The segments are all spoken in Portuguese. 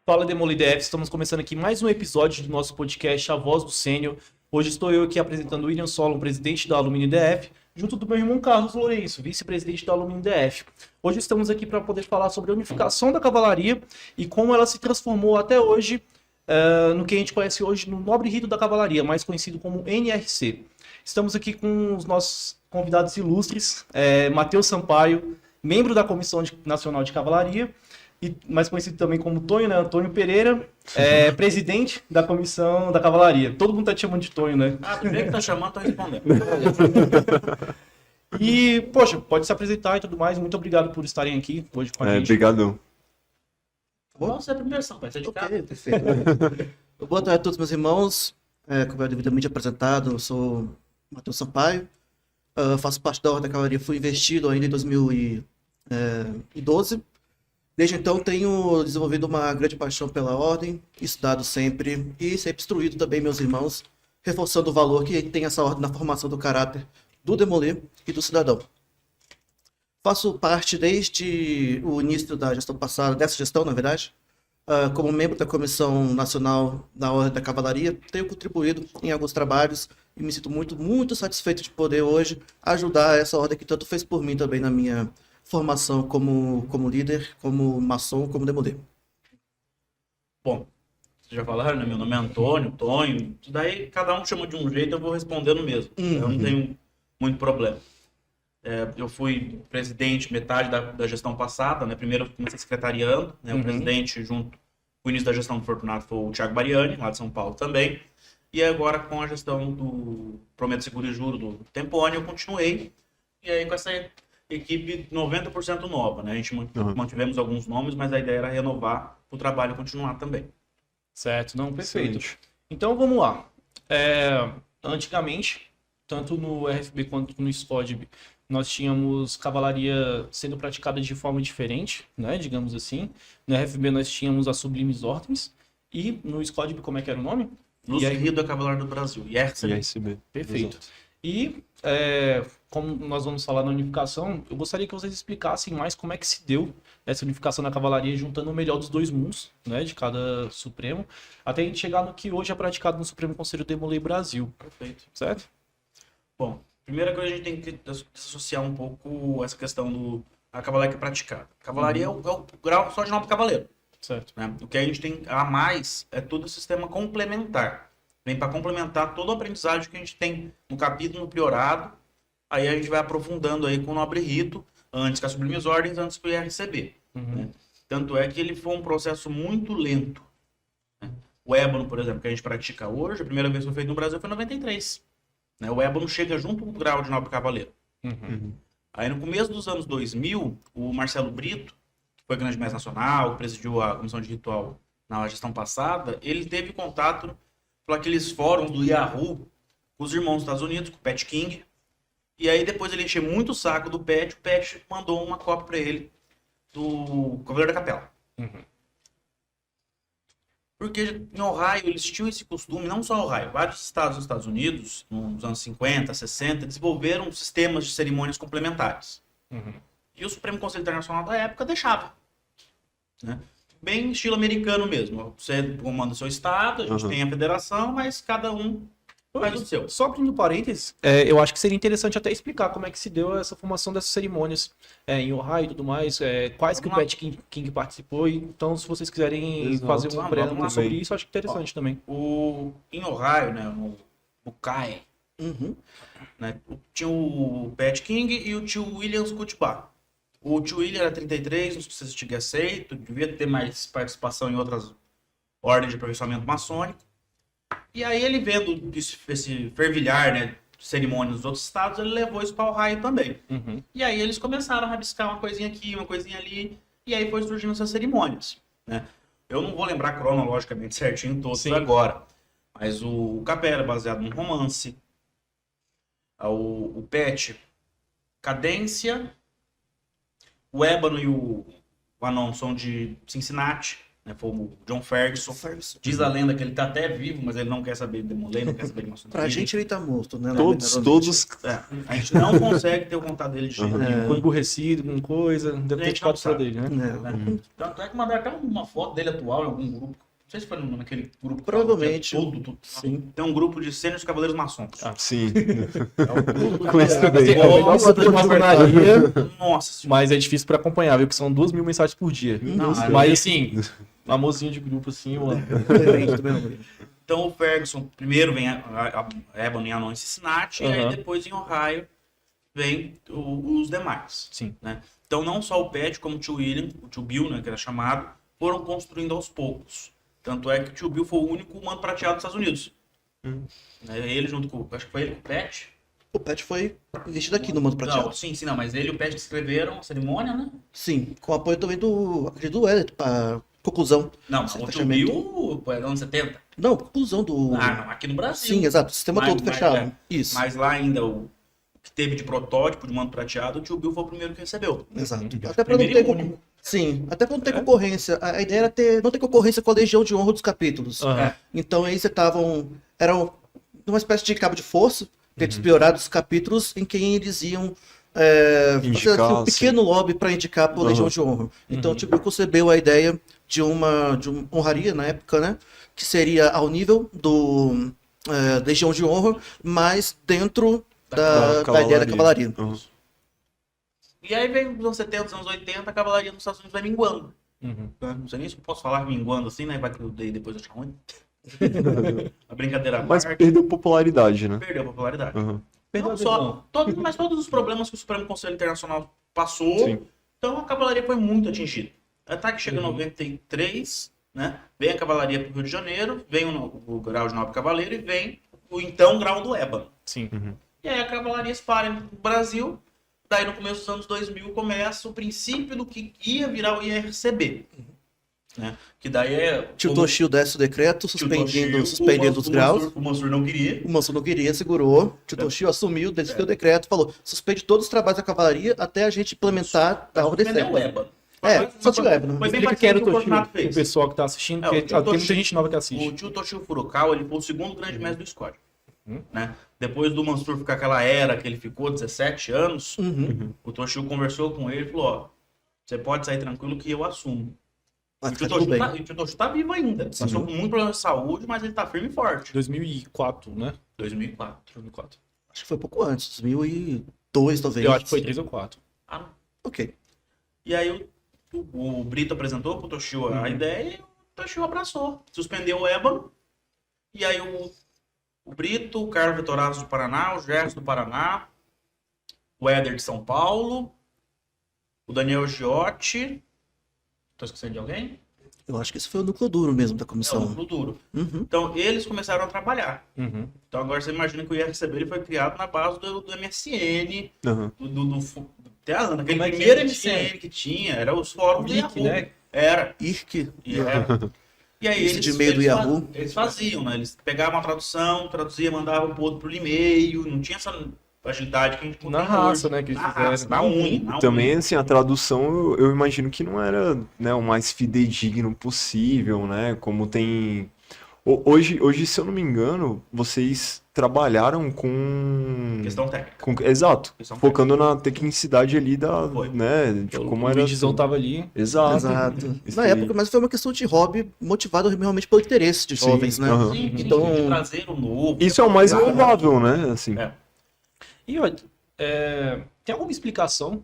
Fala DemoliDF, estamos começando aqui mais um episódio do nosso podcast A Voz do Sênior. Hoje estou eu aqui apresentando o William Solon, presidente da Alumínio DF, junto do meu irmão Carlos Lourenço, vice-presidente da Alumínio DF. Hoje estamos aqui para poder falar sobre a unificação da cavalaria e como ela se transformou até hoje no que a gente conhece hoje no Nobre Rito da Cavalaria, mais conhecido como NRC. Estamos aqui com os nossos convidados ilustres, Matheus Sampaio, membro da Comissão Nacional de Cavalaria, e mais conhecido também como Tonho, né? Antônio Pereira, presidente da Comissão da Cavalaria. Todo mundo tá te chamando de Tonho, né? Do jeito que tá chamando, tô respondendo. E, poxa, pode se apresentar e tudo mais. Muito obrigado por estarem aqui hoje com a gente. Obrigado. Nossa, é a primeira ação, pai. Você é de cá. Ok, perfeito. Boa tarde a todos meus irmãos. Como é devidamente apresentado, eu sou Matheus Sampaio. Faço parte da Ordem da Cavalaria, fui investido ainda em 2012. Desde então tenho desenvolvido uma grande paixão pela Ordem, estudado sempre e sempre instruído também meus irmãos, reforçando o valor que tem essa Ordem na formação do caráter do demoler e do cidadão. Faço parte desde o início da gestão passada, dessa gestão, na verdade, como membro da Comissão Nacional da Ordem da Cavalaria, tenho contribuído em alguns trabalhos e me sinto muito, muito satisfeito de poder hoje ajudar essa ordem que tanto fez por mim também na minha formação como líder, como maçom, como demoler. Bom, vocês já falaram, né? Meu nome é Antônio, Tonho. Isso daí, cada um chama de um jeito, eu vou respondendo mesmo. Eu não tenho muito problema. Eu fui presidente metade da gestão passada, né? Primeiro eu comecei secretariando, né? O presidente junto com o início da gestão do Fortunato foi o Thiago Bariani, lá de São Paulo também. E agora com a gestão do Prometo Seguro e Juro do Tempone, eu continuei. E aí com essa equipe 90% nova, né? A gente mantivemos alguns nomes, mas a ideia era renovar o trabalho e continuar também. Certo, não, perfeito. Excelente. Então vamos lá. Antigamente, tanto no RFB quanto no SCODB, nós tínhamos cavalaria sendo praticada de forma diferente, né? Digamos assim. No RFB nós tínhamos as Sublimes Ordens e no SCODB, como é que era o nome? Lúcio Rio da Cavalaria do Brasil, IRCB. IRCB. Perfeito. Exato. E como nós vamos falar na unificação, eu gostaria que vocês explicassem mais como é que se deu essa unificação da cavalaria, juntando o melhor dos dois mundos, né, de cada Supremo, até a gente chegar no que hoje é praticado no Supremo Conselho Demoler Brasil. Perfeito. Certo? Bom, primeira coisa a gente tem que desassociar um pouco essa questão da cavalaria que é praticada. Cavalaria é o grau só de nobre cavaleiro. Certo. Né? O que a gente tem a mais é todo o sistema complementar. Vem para complementar todo o aprendizagem que a gente tem no capítulo, no priorado. Aí a gente vai aprofundando aí com o Nobre Rito, antes com as Sublimes Ordens, antes com o IRCB. Né? Tanto é que ele foi um processo muito lento. Né? O ébano, por exemplo, que a gente pratica hoje, a primeira vez que foi feito no Brasil foi em 93. Né? O ébano chega junto com o grau de Nobre Cavaleiro. Aí no começo dos anos 2000, o Marcelo Brito, que foi grande mestre nacional, que presidiu a comissão de ritual na gestão passada, ele teve contato por aqueles fóruns do Yahoo com os irmãos dos Estados Unidos, com o Pat King. E aí depois ele encheu muito o saco do Pat, o Pat mandou uma cópia para ele do Cavaleiro da Capela. Porque em Ohio eles tinham esse costume, não só Ohio, vários estados dos Estados Unidos, nos anos 50, 60, desenvolveram sistemas de cerimônias complementares. E o Supremo Conselho Internacional da época deixava. Né? Bem estilo americano mesmo. Você comanda o seu estado, a gente tem a federação, mas cada um faz o seu. Só abrindo parênteses, eu acho que seria interessante até explicar como é que se deu essa formação dessas cerimônias em Ohio e tudo mais, quais que o Pat King participou. Então, se vocês quiserem Exato. fazer um Vamos preâmbulo lá. sobre isso, eu acho interessante também. Em Ohio, né, no Buckeye, né, tinha o Pat King e o tio William Scutbar. O tio William era 33, não sei se você tinha aceito, devia ter mais participação em outras ordens de aperfeiçoamento maçônico. E aí ele vendo esse fervilhar, né, de cerimônias dos outros estados, ele levou isso para o Ohio também. E aí eles começaram a rabiscar uma coisinha aqui, uma coisinha ali, e aí foi surgindo essas cerimônias. Né? Eu não vou lembrar cronologicamente certinho todos agora, mas o Capela é baseado num romance, o Pet, Cadência, o Ébano e o Anon são de Cincinnati, né? Foi o John Ferguson. Diz a lenda que ele tá até vivo, mas ele não quer saber de Demolay, não quer saber de maçonaria. Pra gente ele tá morto, né? Todos. A gente não consegue ter o contato dele de jeito nenhum. Ficou emburrecido com coisa, deve ter Gente, ficado não pra sabe. dele, né? Né? Tanto é que mandaram até uma foto dele atual em algum grupo. Não sei se foi naquele grupo. Provavelmente. Tudo. Sim. Tem um grupo de sêniores cavaleiros maçons. Sim. É Conheço também. Nossa, de maçonaria, Nossa senhora. mas é difícil pra acompanhar, viu? Que são 2.000 mensagens por dia. Não, Mas assim, amorzinho de grupo assim, mano. Então o Ferguson, primeiro vem a Ebony Anon em Cincinnati, e aí depois em Ohio vem os demais. Sim. Né? Então não só o Pat, como o tio William, o tio Bill, né, que era chamado, foram construindo aos poucos. Tanto é que o tio Bill foi o único humano prateado dos Estados Unidos. Né? Ele junto com, acho que foi ele com o Pat. O Pat foi vestido aqui no Manto Prateado. Não, sim, não, mas ele e o Pat que escreveram a cerimônia, né? Sim, com o apoio também do Elliot, pra conclusão. Não, Esse o tio fechamento. Bill foi nos anos 70. Não, conclusão do... Não, aqui no Brasil. Sim, exato, o sistema Mas- todo mas, fechado. Isso, Mas lá ainda o que teve de protótipo de manto prateado, o tio Bill foi o primeiro que recebeu. exato. Até pra não Primeiro ter... e único. Sim, até pra não ter concorrência. A ideia era não ter concorrência com a Legião de Honra dos capítulos. Aham. Então aí você estavam... Era uma espécie de cabo de força, dentro dos piorados capítulos, em quem eles iam fazer Indicar, assim, um pequeno lobby para indicar para a Legião de Honra. Então o Tio concebeu a ideia de uma honraria na época, né? Que seria ao nível do Legião de Honra, mas dentro da ideia da cavalaria. Uhum. E aí vem os anos 70, os anos 80, a cavalaria nos Estados Unidos vai minguando. Uhum. Né? Não sei nem se eu posso falar minguando assim, né? Vai que eu dei depois achar ruim. A brincadeira à Mas parte, perdeu popularidade, né? perdeu a popularidade. Uhum. Perdeu Não a só, visão. mas todos os problemas que o Supremo Conselho Internacional passou, Sim. então a cavalaria foi muito atingida. Até que chega em 93, né? Vem a cavalaria para o Rio de Janeiro, vem o grau de nobre cavaleiro e vem o então grau do ébano. Sim. E aí a cavalaria espalha no Brasil. Daí no começo dos anos 2000 começa o princípio do que ia virar o IRCB. Né? Que daí é... Tio Toshio desce o decreto, Tio Toshio, suspendendo os graus. O Mansur não queria. O Mansur não queria, segurou. Tio Toshio assumiu, desceu o decreto, falou: suspende todos os trabalhos da cavalaria até a gente implementar a ordem Suspendeu o certa. ébano. Só tinha o ébano. Foi bem Explica quem era parecido o com o que o Fortunato Toshio, o fez. pessoal que tá assistindo, É, o porque tio tem muita Toshio- gente nova que O assiste. tio Toshio Furukawa, ele foi o segundo grande mestre do Scott. Né? Depois do Mansur ficar aquela era que ele ficou 17 anos, o Toshio conversou com ele e falou: ó, você pode sair tranquilo que eu assumo. Mas E o tá tudo bem. tio Toshio tá vivo ainda. Passou com muito problema de saúde, mas ele tá firme e forte. 2004, né? 2004. 2004. Acho que foi pouco antes, 2002 talvez. Eu acho que foi 3 ou 4. Ah, não. Ok. E aí o Brito apresentou pro Toshio a ideia e o Toshio abraçou. Suspendeu o ébano. E aí o Brito, o Carlos Vitorazzo do Paraná, o Gerson do Paraná, o Éder de São Paulo, o Daniel Giotti. Tô esquecendo de alguém? Eu acho que esse foi o núcleo duro mesmo da É o comissão. núcleo duro. Uhum. Então eles começaram a trabalhar. Uhum. Então agora você imagina que o IRCB ele foi criado na base do MSN, Uhum. aquele Como é que primeiro ele MSN que tinha, era os fóruns do Wiki, Yahoo. né? Era. IRC. E aí Esse de e-mail do Yahoo. Eles faziam, né? Eles pegavam a tradução, traduzia, mandavam pro outro por e-mail, não tinha essa agilidade que a gente Na tem raça, hoje. né, que eles na fizeram. raça, na unha. Na Também, unha. assim, a tradução eu imagino que não era, né, o mais fidedigno possível, né? Como tem. Hoje, se eu não me engano, vocês trabalharam com. Questão técnica. Exato. Questão Focando na tecnicidade ali Foi. né? De como O era. Midizão tava ali. Exato. Exato. Isso Na aí. época, mas foi uma questão de hobby motivado realmente pelo interesse de Sim, jovens, né? aham. Sim, Então- de trazer o novo. Isso é o mais louvável, né? Assim. É. E olha, tem alguma explicação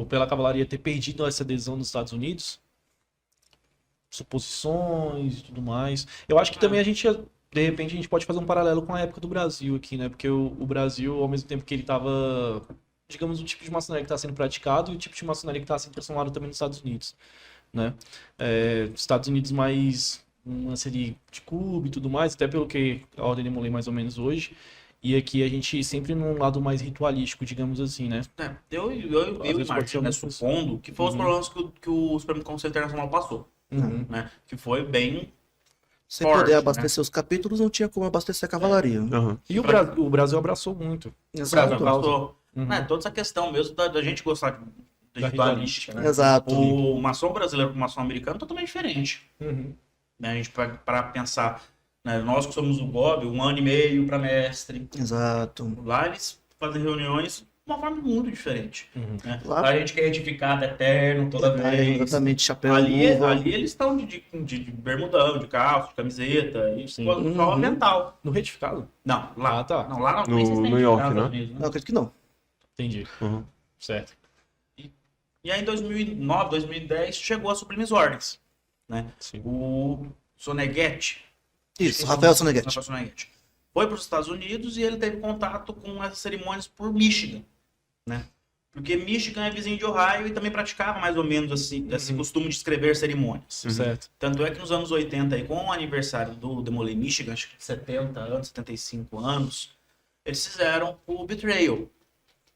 pela cavalaria ter perdido essa adesão nos Estados Unidos? Suposições e tudo mais. Eu acho que também de repente, a gente pode fazer um paralelo com a época do Brasil aqui, né? Porque o Brasil, ao mesmo tempo que ele tava, digamos, o tipo de maçonaria que está sendo praticado e o tipo de maçonaria que está sendo transformado também nos Estados Unidos, né? Estados Unidos mais uma série de clube e tudo mais, até pelo que a Ordem de Molay mais ou menos hoje. E aqui a gente sempre num lado mais ritualístico, digamos assim, né? Eu vezes pode ser imagino, né, uma supondo que foi os problemas que o Supremo Conselho Internacional passou. Uhum. Né? Que foi bem. Sem Forte, poder né? abastecer os capítulos, não tinha como abastecer a cavalaria. Aham. E o Brasil abraçou muito. O Brasil Exato. passou. Uhum. Né, toda essa questão mesmo da gente gostar de Da ritualística, né? Exato. O maçom brasileiro com o maçom americano é totalmente diferente. Uhum. Né? A gente para pensar, né? Nós que somos o GOB, 1 ano e meio para mestre. Exato. Lá eles fazem reuniões de uma forma muito diferente. Uhum. Né? Lá- Lá a gente quer edificado eterno toda vez. Exatamente, chapéu, Ali luva. eles estão de bermudão, de calça, de camiseta, e Sim. só mental. No retificado? Não, lá. Ah, tá. Não, lá No- nem sei se tem New York, edificado né? nos Estados Unidos, Não, acredito que não. Entendi. Uhum. Certo. E aí em 2009, 2010, chegou a Sublimes Ordens. Né? Sim. O Soneghetti, Isso, Rafael Soneghetti. Rafael Soneghetti, foi para os Estados Unidos e ele teve contato com essas cerimônias por Michigan. Né? Porque Michigan é vizinho de Ohio e também praticava mais ou menos esse costume de escrever cerimônias. Certo. Tanto é que nos anos 80, aí, com o aniversário do Demolay Michigan, acho que 70 anos, 75 anos, eles fizeram o Betrayal,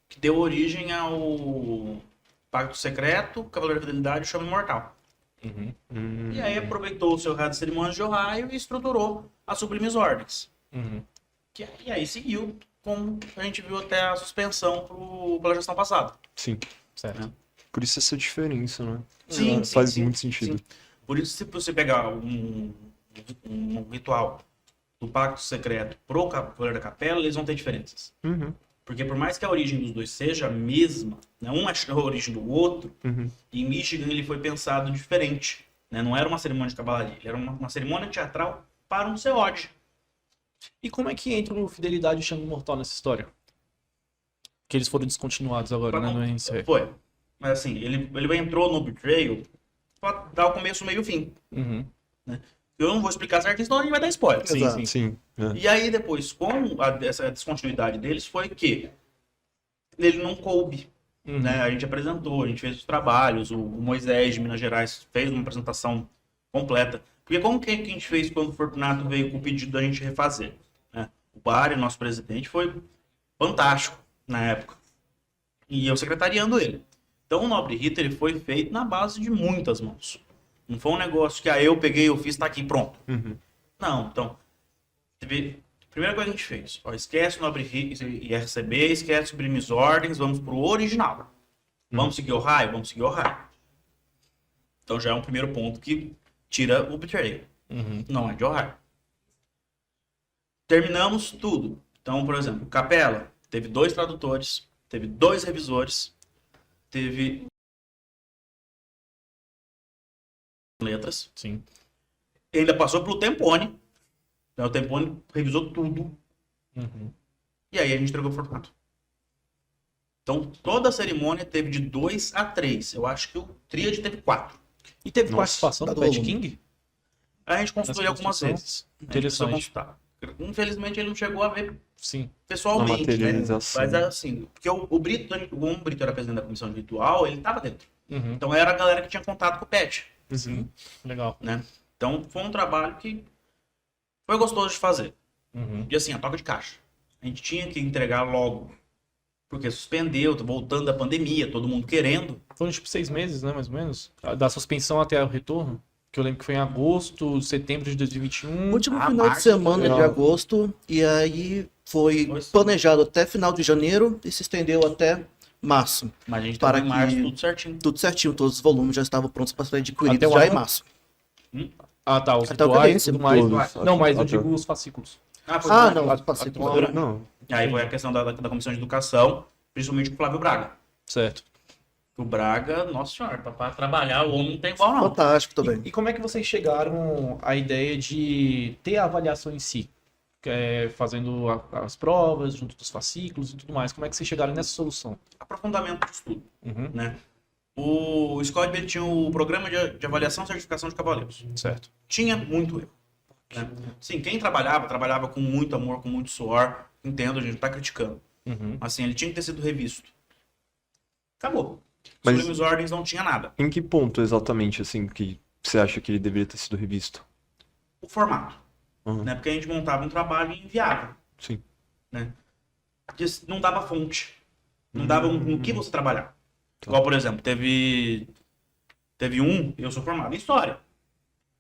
que deu origem ao Pacto Secreto, Cavaleiro da Fidelidade e o Chama Imortal. Uhum. E aí aproveitou o seu rádio de cerimônias de Ohio e estruturou as Sublimes Ordens. Uhum. E aí seguiu, como a gente viu até a suspensão pela gestão passada. Sim. Certo. Por isso essa diferença, né? Sim, Faz sim, muito sim, sentido. sim. Por isso, se você pegar um ritual do Pacto Secreto pro Cavaleiro da Capela, eles vão ter diferenças. Uhum. Porque por mais que a origem dos dois seja a mesma, né, um é a origem do outro, Uhum. em Michigan ele foi pensado diferente. Né? Não era uma cerimônia de cavalaria, ele era uma cerimônia teatral para um seode. E como é que entra o Fidelidade e Xango Mortal nessa história? Que eles foram descontinuados agora, né, no RNC. Foi. Mas assim, ele entrou no Betrayal para dar o começo, meio e o fim. Uhum. Eu não vou explicar certinho, senão a gente vai dar spoiler. Sim, Exato. sim. Sim. É. E aí depois, com essa descontinuidade deles, foi que ele não coube. Uhum. Né? A gente apresentou, a gente fez os trabalhos, o Moisés de Minas Gerais fez uma apresentação completa. Porque como que a gente fez quando o Fortunato veio com o pedido da gente refazer? Né? O Bari, nosso presidente, foi fantástico na época. E eu secretariando ele. Então o Nobre Rito ele foi feito na base de muitas mãos. Não foi um negócio que eu peguei, eu fiz, tá aqui, pronto. Uhum. Não, então, primeira coisa que a gente fez, ó, esquece o Nobre Rito e RCB, esquece Sublimes Ordens, vamos pro original. Vamos seguir o raio? Vamos seguir o raio. Então já é um primeiro ponto que tira o Betrayal. Uhum. Não é de Ohio. Terminamos tudo. Então, por exemplo, Capela teve 2 tradutores, teve 2 revisores, teve letras, Sim. ainda passou pelo Tempone. Então, o Tempone revisou tudo. Uhum. E aí a gente entregou o Fortunato. Então, toda a cerimônia teve de 2 a 3. Eu acho que o Tríade teve 4. E teve Nossa, participação do tá Pat bom. King? A gente consultou ele Nessa algumas construção? vezes. A gente Interessante. precisou consultar. Infelizmente, ele não chegou a ver Sim. pessoalmente, Na né? materialização. Mas assim, porque o Brito, como o Brito era presidente da comissão de ritual, ele tava dentro. Uhum. Então era a galera que tinha contato com o Pet, Sim. Legal. né? Então foi um trabalho que foi gostoso de fazer. Uhum. E assim, a toca de caixa. A gente tinha que entregar logo. Porque suspendeu, tá voltando da pandemia, todo mundo querendo. Foram tipo 6 meses, né, mais ou menos? Da suspensão até o retorno. Que eu lembro que foi em agosto, setembro de 2021. Último Ah, final de março, semana de legal. agosto, e aí foi Pois. planejado até final de janeiro e se estendeu até março. Mas a gente Para tava em março, que- tudo certinho. Tudo certinho, todos os volumes já estavam prontos para ser adquiridos Até o já ano? em março. Ah, tá. Os Até o rituais e Cadência, tudo mais. todos. Não, mas eu Até- digo os fascículos. Foi Ah, março. não, a- passei a- por Não. Aí foi a questão da comissão de educação, principalmente com o Flávio Braga. Certo. O Braga, nossa senhora, para trabalhar o homem não tem igual, não. Fantástico também. E como é que vocês chegaram à ideia de ter a avaliação em si? Fazendo as provas, junto dos fascículos e tudo mais. Como é que vocês chegaram nessa solução? Aprofundamento de estudo, Uhum. né? O Scott ele tinha o programa de avaliação e certificação de cavaleiros. Certo. Tinha muito erro. Né? Sim, quem trabalhava com muito amor, com muito suor. Entendo, a gente não tá criticando. Uhum. Assim, ele tinha que ter sido revisto. Acabou. Mas- Sublimes Ordens não tinha nada. Em que ponto exatamente, assim, que você acha que ele deveria ter sido revisto? O formato. Uhum. Né? Porque a gente montava um trabalho e enviava. Sim. Porque não dava fonte. Não dava no que você trabalhar. Tá. Igual, por exemplo, teve eu sou formado em história.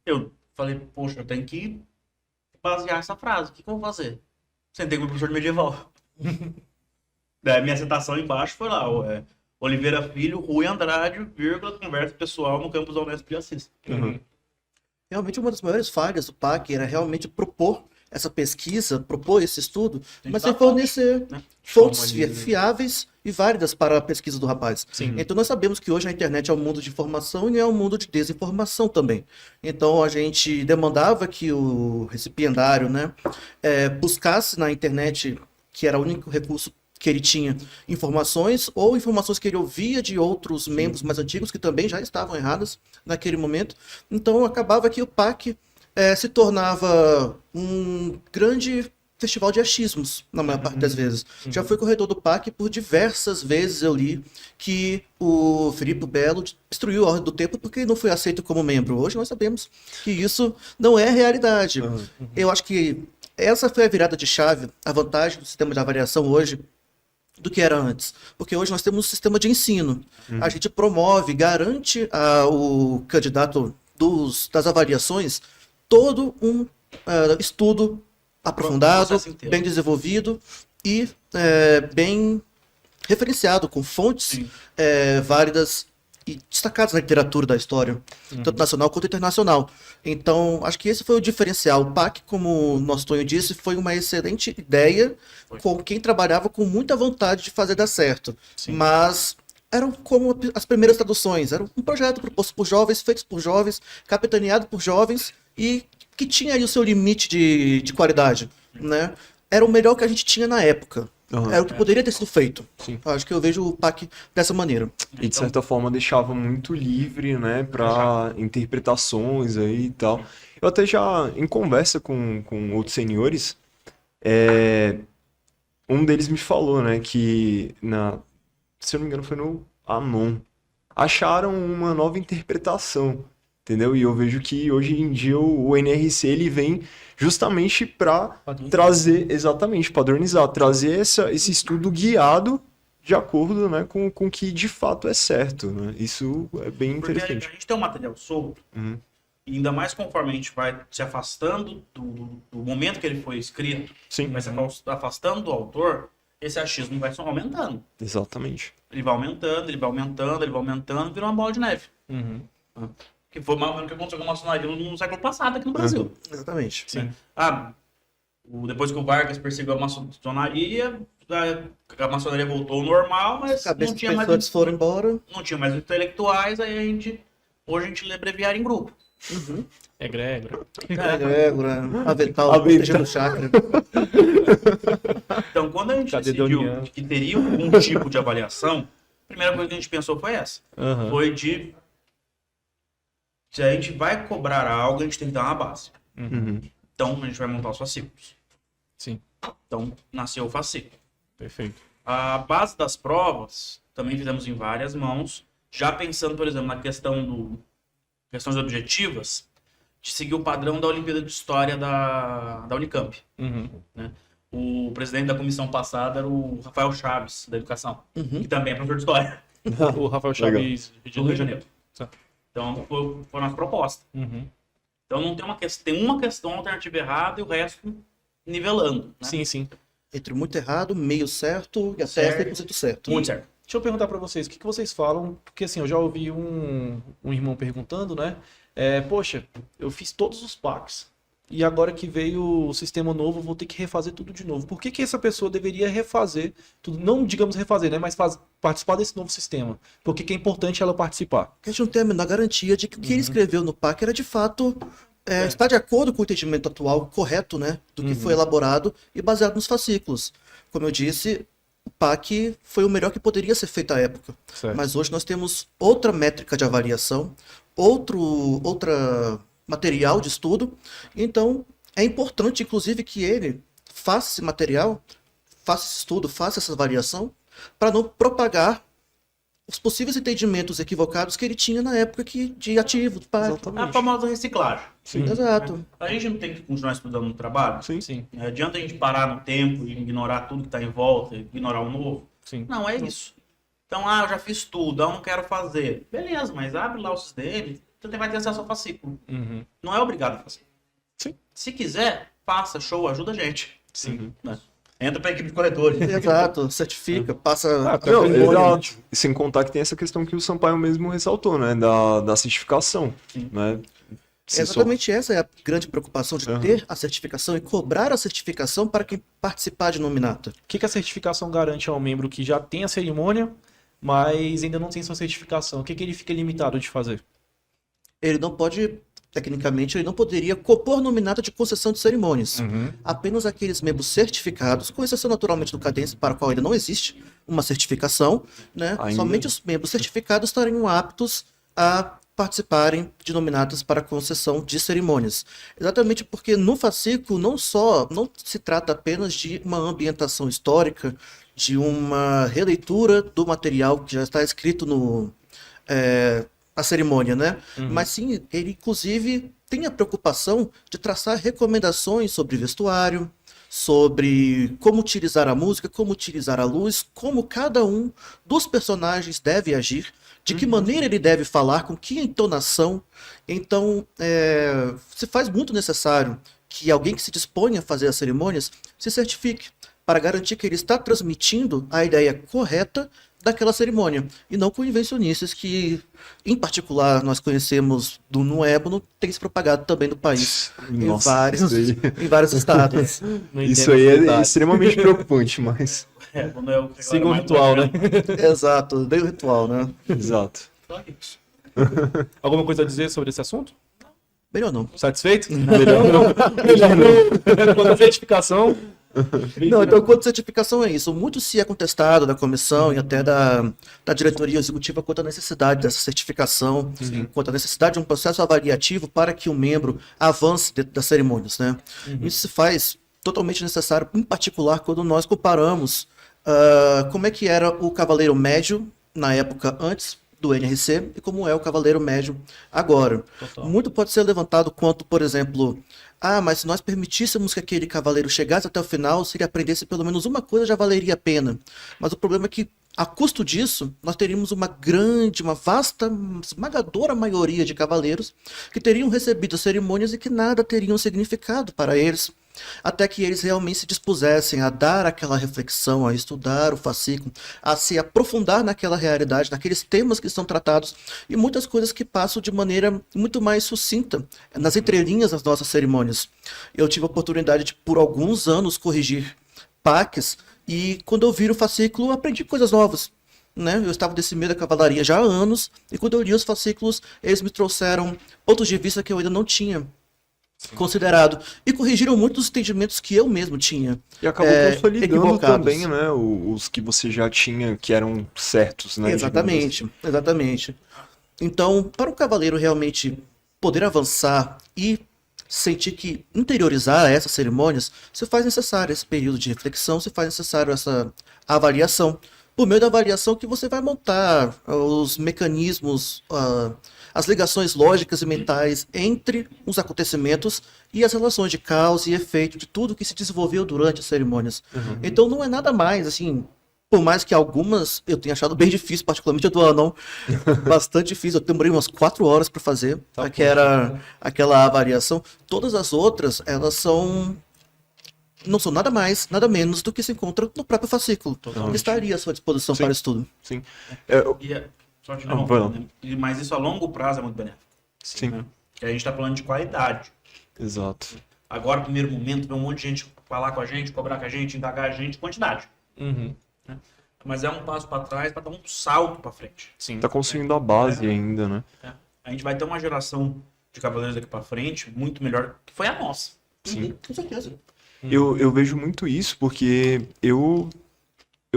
Eu falei, poxa, eu tenho que basear essa frase. O que eu vou fazer? Sentei com o professor de medieval. Daí minha citação embaixo foi lá, Oliveira Filho, Rui Andrade, vírgula, conversa pessoal no campus da Unesp de Assis. Uhum. Realmente uma das maiores falhas do PAC era realmente propor essa pesquisa, propor esse estudo, mas sem fornecer fontes fiáveis e válidas para a pesquisa do rapaz. Sim. Então nós sabemos que hoje a internet é um mundo de informação e é um mundo de desinformação também. Então a gente demandava que o recipiendário, né, buscasse na internet, que era o único recurso que ele tinha, informações ou informações que ele ouvia de outros membros mais antigos que também já estavam erradas naquele momento. Então acabava que o PAC se tornava um grande festival de achismos, na maior parte das vezes. Já fui corredor do PAC por diversas vezes eu li que o Filipe Belo destruiu a Ordem do Tempo porque ele não foi aceito como membro. Hoje nós sabemos que isso não é realidade. Eu acho que essa foi a virada de chave, a vantagem do sistema de avaliação hoje do que era antes. Porque hoje nós temos um sistema de ensino. A gente promove, garante ao candidato das avaliações todo um estudo aprofundado, bem desenvolvido e bem referenciado, com fontes válidas e destacadas na literatura da história, tanto nacional quanto internacional. Então, acho que esse foi o diferencial. O PAC, como o nosso Tonho disse, foi uma excelente ideia com quem trabalhava com muita vontade de fazer dar certo. Mas eram como as primeiras traduções, era um projeto proposto por jovens, feito por jovens, capitaneado por jovens e que tinha aí o seu limite de qualidade, né? Era o melhor que a gente tinha na época. Era o que poderia ter sido feito. Sim. Acho que eu vejo o PAC dessa maneira. E de certa forma deixava muito livre, né, para interpretações aí e tal. Eu até já, em conversa com outros senhores, um deles me falou, né, que se eu não me engano foi no Anon, acharam uma nova interpretação, entendeu? E eu vejo que hoje em dia o NRC ele vem justamente para trazer, exatamente, padronizar, trazer esse estudo guiado de acordo, né, com o que de fato é certo, né? Isso é bem Porque interessante. a gente tem um material solto, e ainda mais conforme a gente vai se afastando do momento que ele foi escrito, Sim. vai se afastando do autor, esse achismo vai só aumentando. Exatamente. Ele vai aumentando, ele vai aumentando, ele vai aumentando, vira uma bola de neve. Que foi mais ou menos o que aconteceu com a maçonaria no século passado aqui no Brasil. Exatamente. Sim. Depois que o Vargas perseguiu a maçonaria, a maçonaria voltou ao normal, mas não tinha mais foram embora. não tinha mais intelectuais, aí hoje a gente lê breviário em grupo. Egrégora. Egrégora, avental, protegendo o chakra. Então, quando a gente decidiu Cadedoniano. que teria algum tipo de avaliação, a primeira coisa que a gente pensou foi essa. Foi se a gente vai cobrar algo, a gente tem que dar uma base. Então, a gente vai montar os fascículos. Sim. Então, nasceu o fascículo. Perfeito. A base das provas, também fizemos em várias mãos, já pensando, por exemplo, na questões objetivas, de seguir o padrão da Olimpíada de História da Unicamp. Né? O presidente da comissão passada era o Rafael Chaves, da Educação, que também é professor de História, O Rafael Chaves do Rio de Janeiro. Tá. Então, foi a nossa proposta. Então, não tem uma questão alternativa errada e o resto nivelando. Né? Sim, sim. Entre muito errado, meio certo e até Certo. 100% certo. Muito certo. Deixa eu perguntar pra vocês, o que vocês falam? Porque assim, eu já ouvi um irmão perguntando, né? Poxa, eu fiz todos os PACs e agora que veio o sistema novo, vou ter que refazer tudo de novo. Por que essa pessoa deveria refazer tudo? Não, digamos, refazer, né? Mas participar desse novo sistema. Por que é importante ela participar? Porque a gente não tem a menor garantia de que o que ele escreveu no PAC era de fato está de acordo com o entendimento atual correto, né? Do que foi elaborado e baseado nos fascículos. Como eu disse, o PAC foi o melhor que poderia ser feito à época. Certo. Mas hoje nós temos outra métrica de avaliação, outra material de estudo. Então, é importante, inclusive, que ele faça esse material, faça esse estudo, faça essa avaliação, para não propagar os possíveis entendimentos equivocados que ele tinha na época de ativo, do PAC. A famosa reciclagem. Sim. Exato. A gente não tem que continuar estudando no trabalho? Sim. Sim, Não adianta a gente parar no tempo e ignorar tudo que está em volta, ignorar o novo. sim. Não, é isso. Então, eu já fiz tudo, eu não quero fazer. Beleza, mas abre lá o sistema, você vai ter acesso ao fascículo. Não é obrigado a fazer. Sim. Se quiser, faça, show, ajuda a gente. Sim. Né? Entra pra equipe de coletores. Exato, certifica, passa. Tá Não, cerimônia, exato. E sem contar que tem essa questão que o Sampaio mesmo ressaltou, né? Da certificação, né? Se só- Exatamente essa é a grande preocupação de ter a certificação e cobrar a certificação para quem participar de nominata. O que a certificação garante ao membro que já tem a cerimônia, mas ainda não tem sua certificação? O que ele fica limitado de fazer? Ele não pode, tecnicamente, ele não poderia compor nominata de concessão de cerimônias. Apenas aqueles membros certificados, com exceção naturalmente do Cadência, para o qual ainda não existe uma certificação, né? Ainda? Somente os membros certificados estariam aptos a participarem de nominatas para concessão de cerimônias. Exatamente porque no fascículo não se trata apenas de uma ambientação histórica, de uma releitura do material que já está escrito a cerimônia, né? Mas sim, ele inclusive tem a preocupação de traçar recomendações sobre vestuário, sobre como utilizar a música, como utilizar a luz, como cada um dos personagens deve agir, de que maneira ele deve falar, com que entonação. Então, se faz muito necessário que alguém que se disponha a fazer as cerimônias se certifique, para garantir que ele está transmitindo a ideia correta daquela cerimônia, e não com invencionistas que, em particular, nós conhecemos do Nuébano, tem se propagado também no país, Nossa, em vários estados. Não isso entendo aí a é verdade. extremamente preocupante, mas... Quando é o Siga o ritual, né? Exato, bem o ritual, né? Exato. Alguma coisa a dizer sobre esse assunto? Melhor não. Satisfeito? Melhor não. Melhor não. Quanto à certificação... Não, então, quanto à certificação é isso. Muito se é contestado da comissão e até da diretoria executiva quanto à necessidade dessa certificação, quanto à necessidade de um processo avaliativo para que o membro avance dentro das cerimônias, né? Isso se faz totalmente necessário, em particular, quando nós comparamos como é que era o Cavaleiro Médio na época antes do NRC e como é o Cavaleiro Médio agora. Total. Muito pode ser levantado quanto, por exemplo, mas se nós permitíssemos que aquele cavaleiro chegasse até o final, se ele aprendesse pelo menos uma coisa, já valeria a pena. Mas o problema é que, a custo disso, nós teríamos uma vasta, esmagadora maioria de cavaleiros que teriam recebido cerimônias e que nada teriam significado para eles. Até que eles realmente se dispusessem a dar aquela reflexão, a estudar o fascículo, a se aprofundar naquela realidade, naqueles temas que são tratados e muitas coisas que passam de maneira muito mais sucinta nas entrelinhas das nossas cerimônias. Eu tive a oportunidade de, por alguns anos, corrigir PACs e quando eu vi o fascículo, aprendi coisas novas. Né? Eu estava desse meio da cavalaria já há anos e quando eu li os fascículos, eles me trouxeram pontos de vista que eu ainda não tinha considerado e corrigiram muitos entendimentos que eu mesmo tinha. E acabou consolidando equivocados. também, né? Os que você já tinha, que eram certos, né? Exatamente, exatamente. Então, para o cavaleiro realmente poder avançar e sentir que interiorizar essas cerimônias, se faz necessário esse período de reflexão, se faz necessário essa avaliação. Por meio da avaliação que você vai montar os mecanismos, as ligações lógicas e mentais entre os acontecimentos e as relações de causa e efeito de tudo que se desenvolveu durante as cerimônias. Então não é nada mais, assim, por mais que algumas eu tenha achado bem difícil, particularmente a do Anão, bastante difícil, eu demorei umas 4 horas para fazer aquela avaliação. Todas as outras, elas não são nada mais, nada menos do que se encontra no próprio fascículo. Que estaria à sua disposição para estudo. Sim. Só te vai lá. interrompendo, né? Mas isso a longo prazo é muito benéfico. Sim. Porque a gente está falando de qualidade. Exato. Agora, no primeiro momento, vem um monte de gente falar com a gente, cobrar com a gente, indagar a gente, quantidade. Mas é um passo para trás para dar um salto para frente. Sim. Tá construindo a base ainda, né? A gente vai ter uma geração de cavaleiros daqui para frente muito melhor que foi a nossa. Sim. Com certeza. Eu vejo muito isso porque eu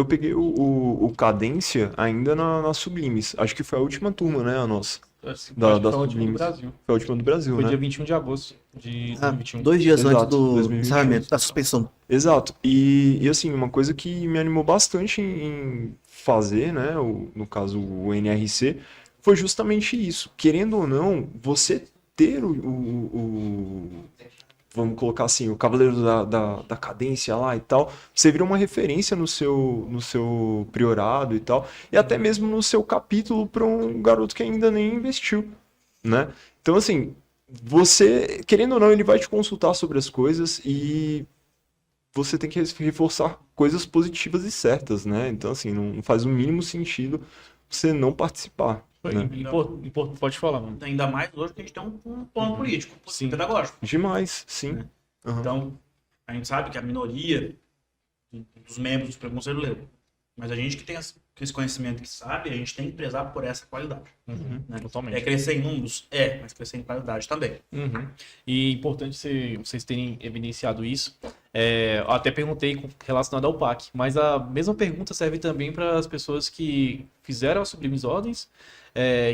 peguei o Cadência ainda na Sublimes. Acho que foi a última turma, né, a nossa. Da Foi a última do Sublimes. Brasil. Foi a última do Brasil, Foi né? dia 21 de agosto de 2021. 2 dias Exato, antes do 2021. encerramento, da suspensão. Exato. E assim, uma coisa que me animou bastante em fazer, né, no caso o NRC, foi justamente isso. Querendo ou não, você ter vamos colocar assim, o Cavaleiro da Cadência lá e tal, você vira uma referência no seu priorado e tal, e até mesmo no seu capítulo para um garoto que ainda nem investiu, né? Então, assim, você, querendo ou não, ele vai te consultar sobre as coisas e você tem que reforçar coisas positivas e certas, né? Então, assim, não faz o mínimo sentido você não participar, né? Pode falar, mano. Ainda mais hoje que a gente tem um plano político, Sim. pedagógico. Demais, sim. Aham. Então, a gente sabe que a minoria dos membros do Supremo Conselho leu. Mas a gente que tem esse conhecimento que sabe, a gente tem que prezar por essa qualidade. Né? Totalmente. É crescer em números? Mas crescer em qualidade também. E é importante vocês terem evidenciado isso. Eu até perguntei relacionado ao PAC, mas a mesma pergunta serve também para as pessoas que fizeram as sublimes ordens,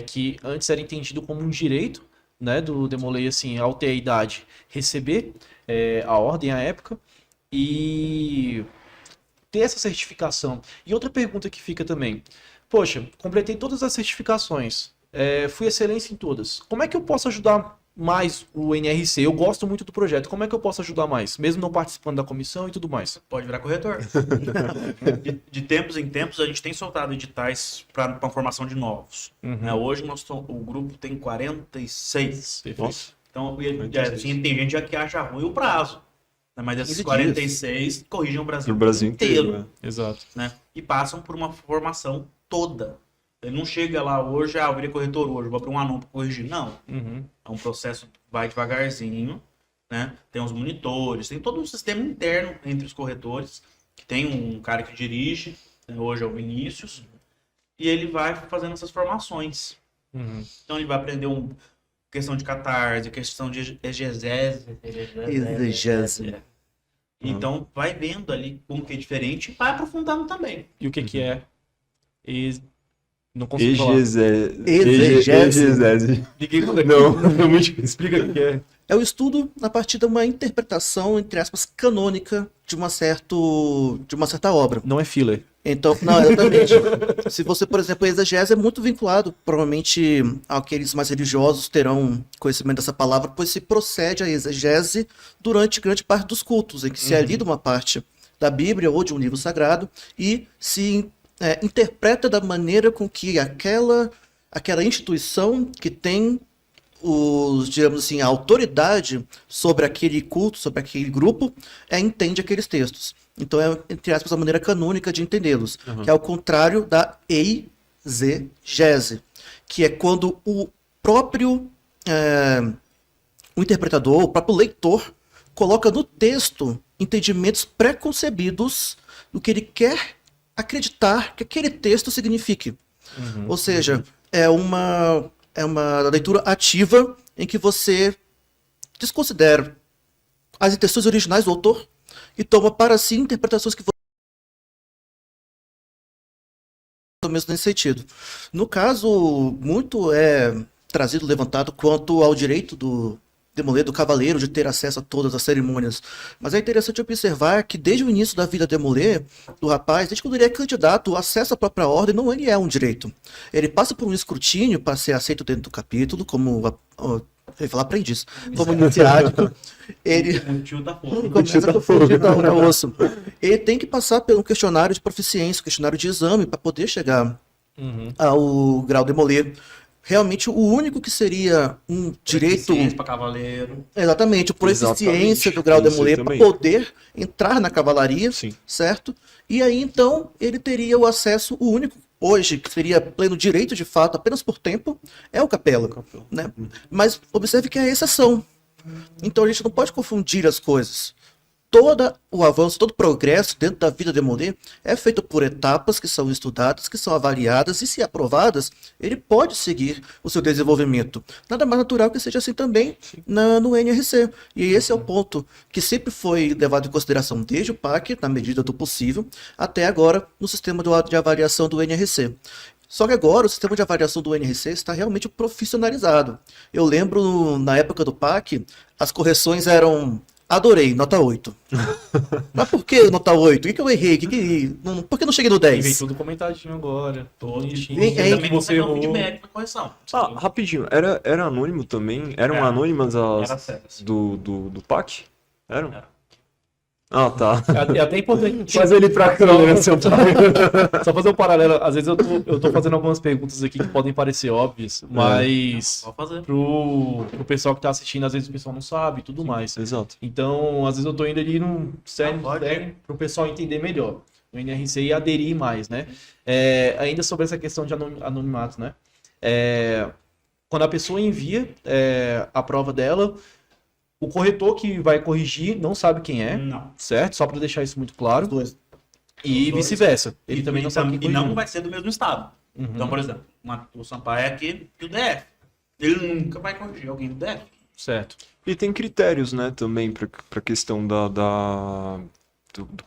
que antes era entendido como um direito, né, do Demolay, assim, ao ter a idade, receber a ordem à época e ter essa certificação. E outra pergunta que fica também, poxa, completei todas as certificações, fui excelência em todas. Como é que eu posso ajudar mais o NRC? Eu gosto muito do projeto. Como é que eu posso ajudar mais? Mesmo não participando da comissão e tudo mais. Pode virar corretor. de tempos em tempos, a gente tem soltado editais para a formação de novos. Né? Hoje, o grupo tem 46. Nossa. Então, assim, tem gente já que acha ruim o prazo. Né? Mas esses 46 corrigem o Brasil inteiro. Exato. Né? E passam por uma formação toda. Ele não chega lá hoje, eu virei corretor hoje, vou abrir um anúncio para corrigir. Não. É um processo que vai devagarzinho, né? Tem os monitores, tem todo um sistema interno entre os corretores, que tem um cara que dirige, né? Hoje é o Vinícius, e ele vai fazendo essas formações. Então ele vai aprender questão de catarse, questão de exegese. Então vai vendo ali como que é diferente e vai aprofundando também. E o que é? Não consigo falar. Exegese. Não, muito difícil. Explica o que é. É o estudo a partir de uma interpretação, entre aspas, canônica de uma certa obra. Não é filler. Então, não, exatamente. Se você, por exemplo, a exegese é muito vinculado, provavelmente aqueles mais religiosos terão conhecimento dessa palavra, pois se procede a exegese durante grande parte dos cultos, em que se é lida uma parte da Bíblia ou de um livro sagrado e se interpreta da maneira com que aquela instituição que tem digamos assim, a autoridade sobre aquele culto, sobre aquele grupo, entende aqueles textos. Então é, entre aspas, a maneira canônica de entendê-los, que é ao contrário da eisegese, que é quando o próprio o interpretador, o próprio leitor, coloca no texto entendimentos pré-concebidos do que ele quer acreditar que aquele texto signifique. Ou seja, é uma leitura ativa em que você desconsidera as intenções originais do autor e toma para si interpretações que vão mesmo nesse sentido. No caso, muito é levantado quanto ao direito do Demolay, do cavaleiro, de ter acesso a todas as cerimônias. Mas é interessante observar que desde o início da vida Demolay, do rapaz, desde quando ele é candidato, o acesso à própria ordem não é um direito. Ele passa por um escrutínio para ser aceito dentro do capítulo, como eu ia falar aprendiz, como iniciático. Ele começa com o osso. Ele tem que passar por um questionário de proficiência, um questionário de exame, para poder chegar ao grau Demolay. Realmente o único que seria um direito para cavaleiro. Exatamente, por eficiência do grau Demolay para poder entrar na cavalaria, certo? E aí então ele teria o acesso, o único hoje que seria pleno direito de fato, apenas por tempo, é o capela, né? Mas observe que é a exceção. Então a gente não pode confundir as coisas. Todo o avanço, todo o progresso dentro da vida Demolay é feito por etapas que são estudadas, que são avaliadas e, se aprovadas, ele pode seguir o seu desenvolvimento. Nada mais natural que seja assim também no NRC. E esse é o ponto que sempre foi levado em consideração desde o PAC, na medida do possível, até agora no sistema de avaliação do NRC. Só que agora o sistema de avaliação do NRC está realmente profissionalizado. Eu lembro, na época do PAC, as correções eram... Adorei, nota 8. Mas por que nota 8? O que eu errei? Por que não cheguei no 10? Vem tudo comentadinho agora. Bonitinho. Também você errou. feedback na correção. Rapidinho, era anônimo também? Eram anônimas as do PAC? Eram? Ah, tá. É até importante. Faz ele pra câmera, seu pai. Só fazer um paralelo. Às vezes eu tô fazendo algumas perguntas aqui que podem parecer óbvias, mas Pode fazer. pro pessoal que tá assistindo, às vezes o pessoal não sabe e tudo mais. Exato. Então, às vezes eu tô indo ali num sério pode. pro pessoal entender melhor no NRC e aderir mais, né? Ainda sobre essa questão de anonimato, né? Quando a pessoa envia a prova dela, o corretor que vai corrigir não sabe quem é, Não. certo? Só para deixar isso muito claro. Os dois. E Os dois. vice-versa. Ele também não sabe quem E corrigiu. não vai ser do mesmo estado. Uhum. Então, por exemplo, o Sampaio é aqui do DF. Ele nunca vai corrigir alguém do DF. Certo. E tem critérios, né, também pra questão do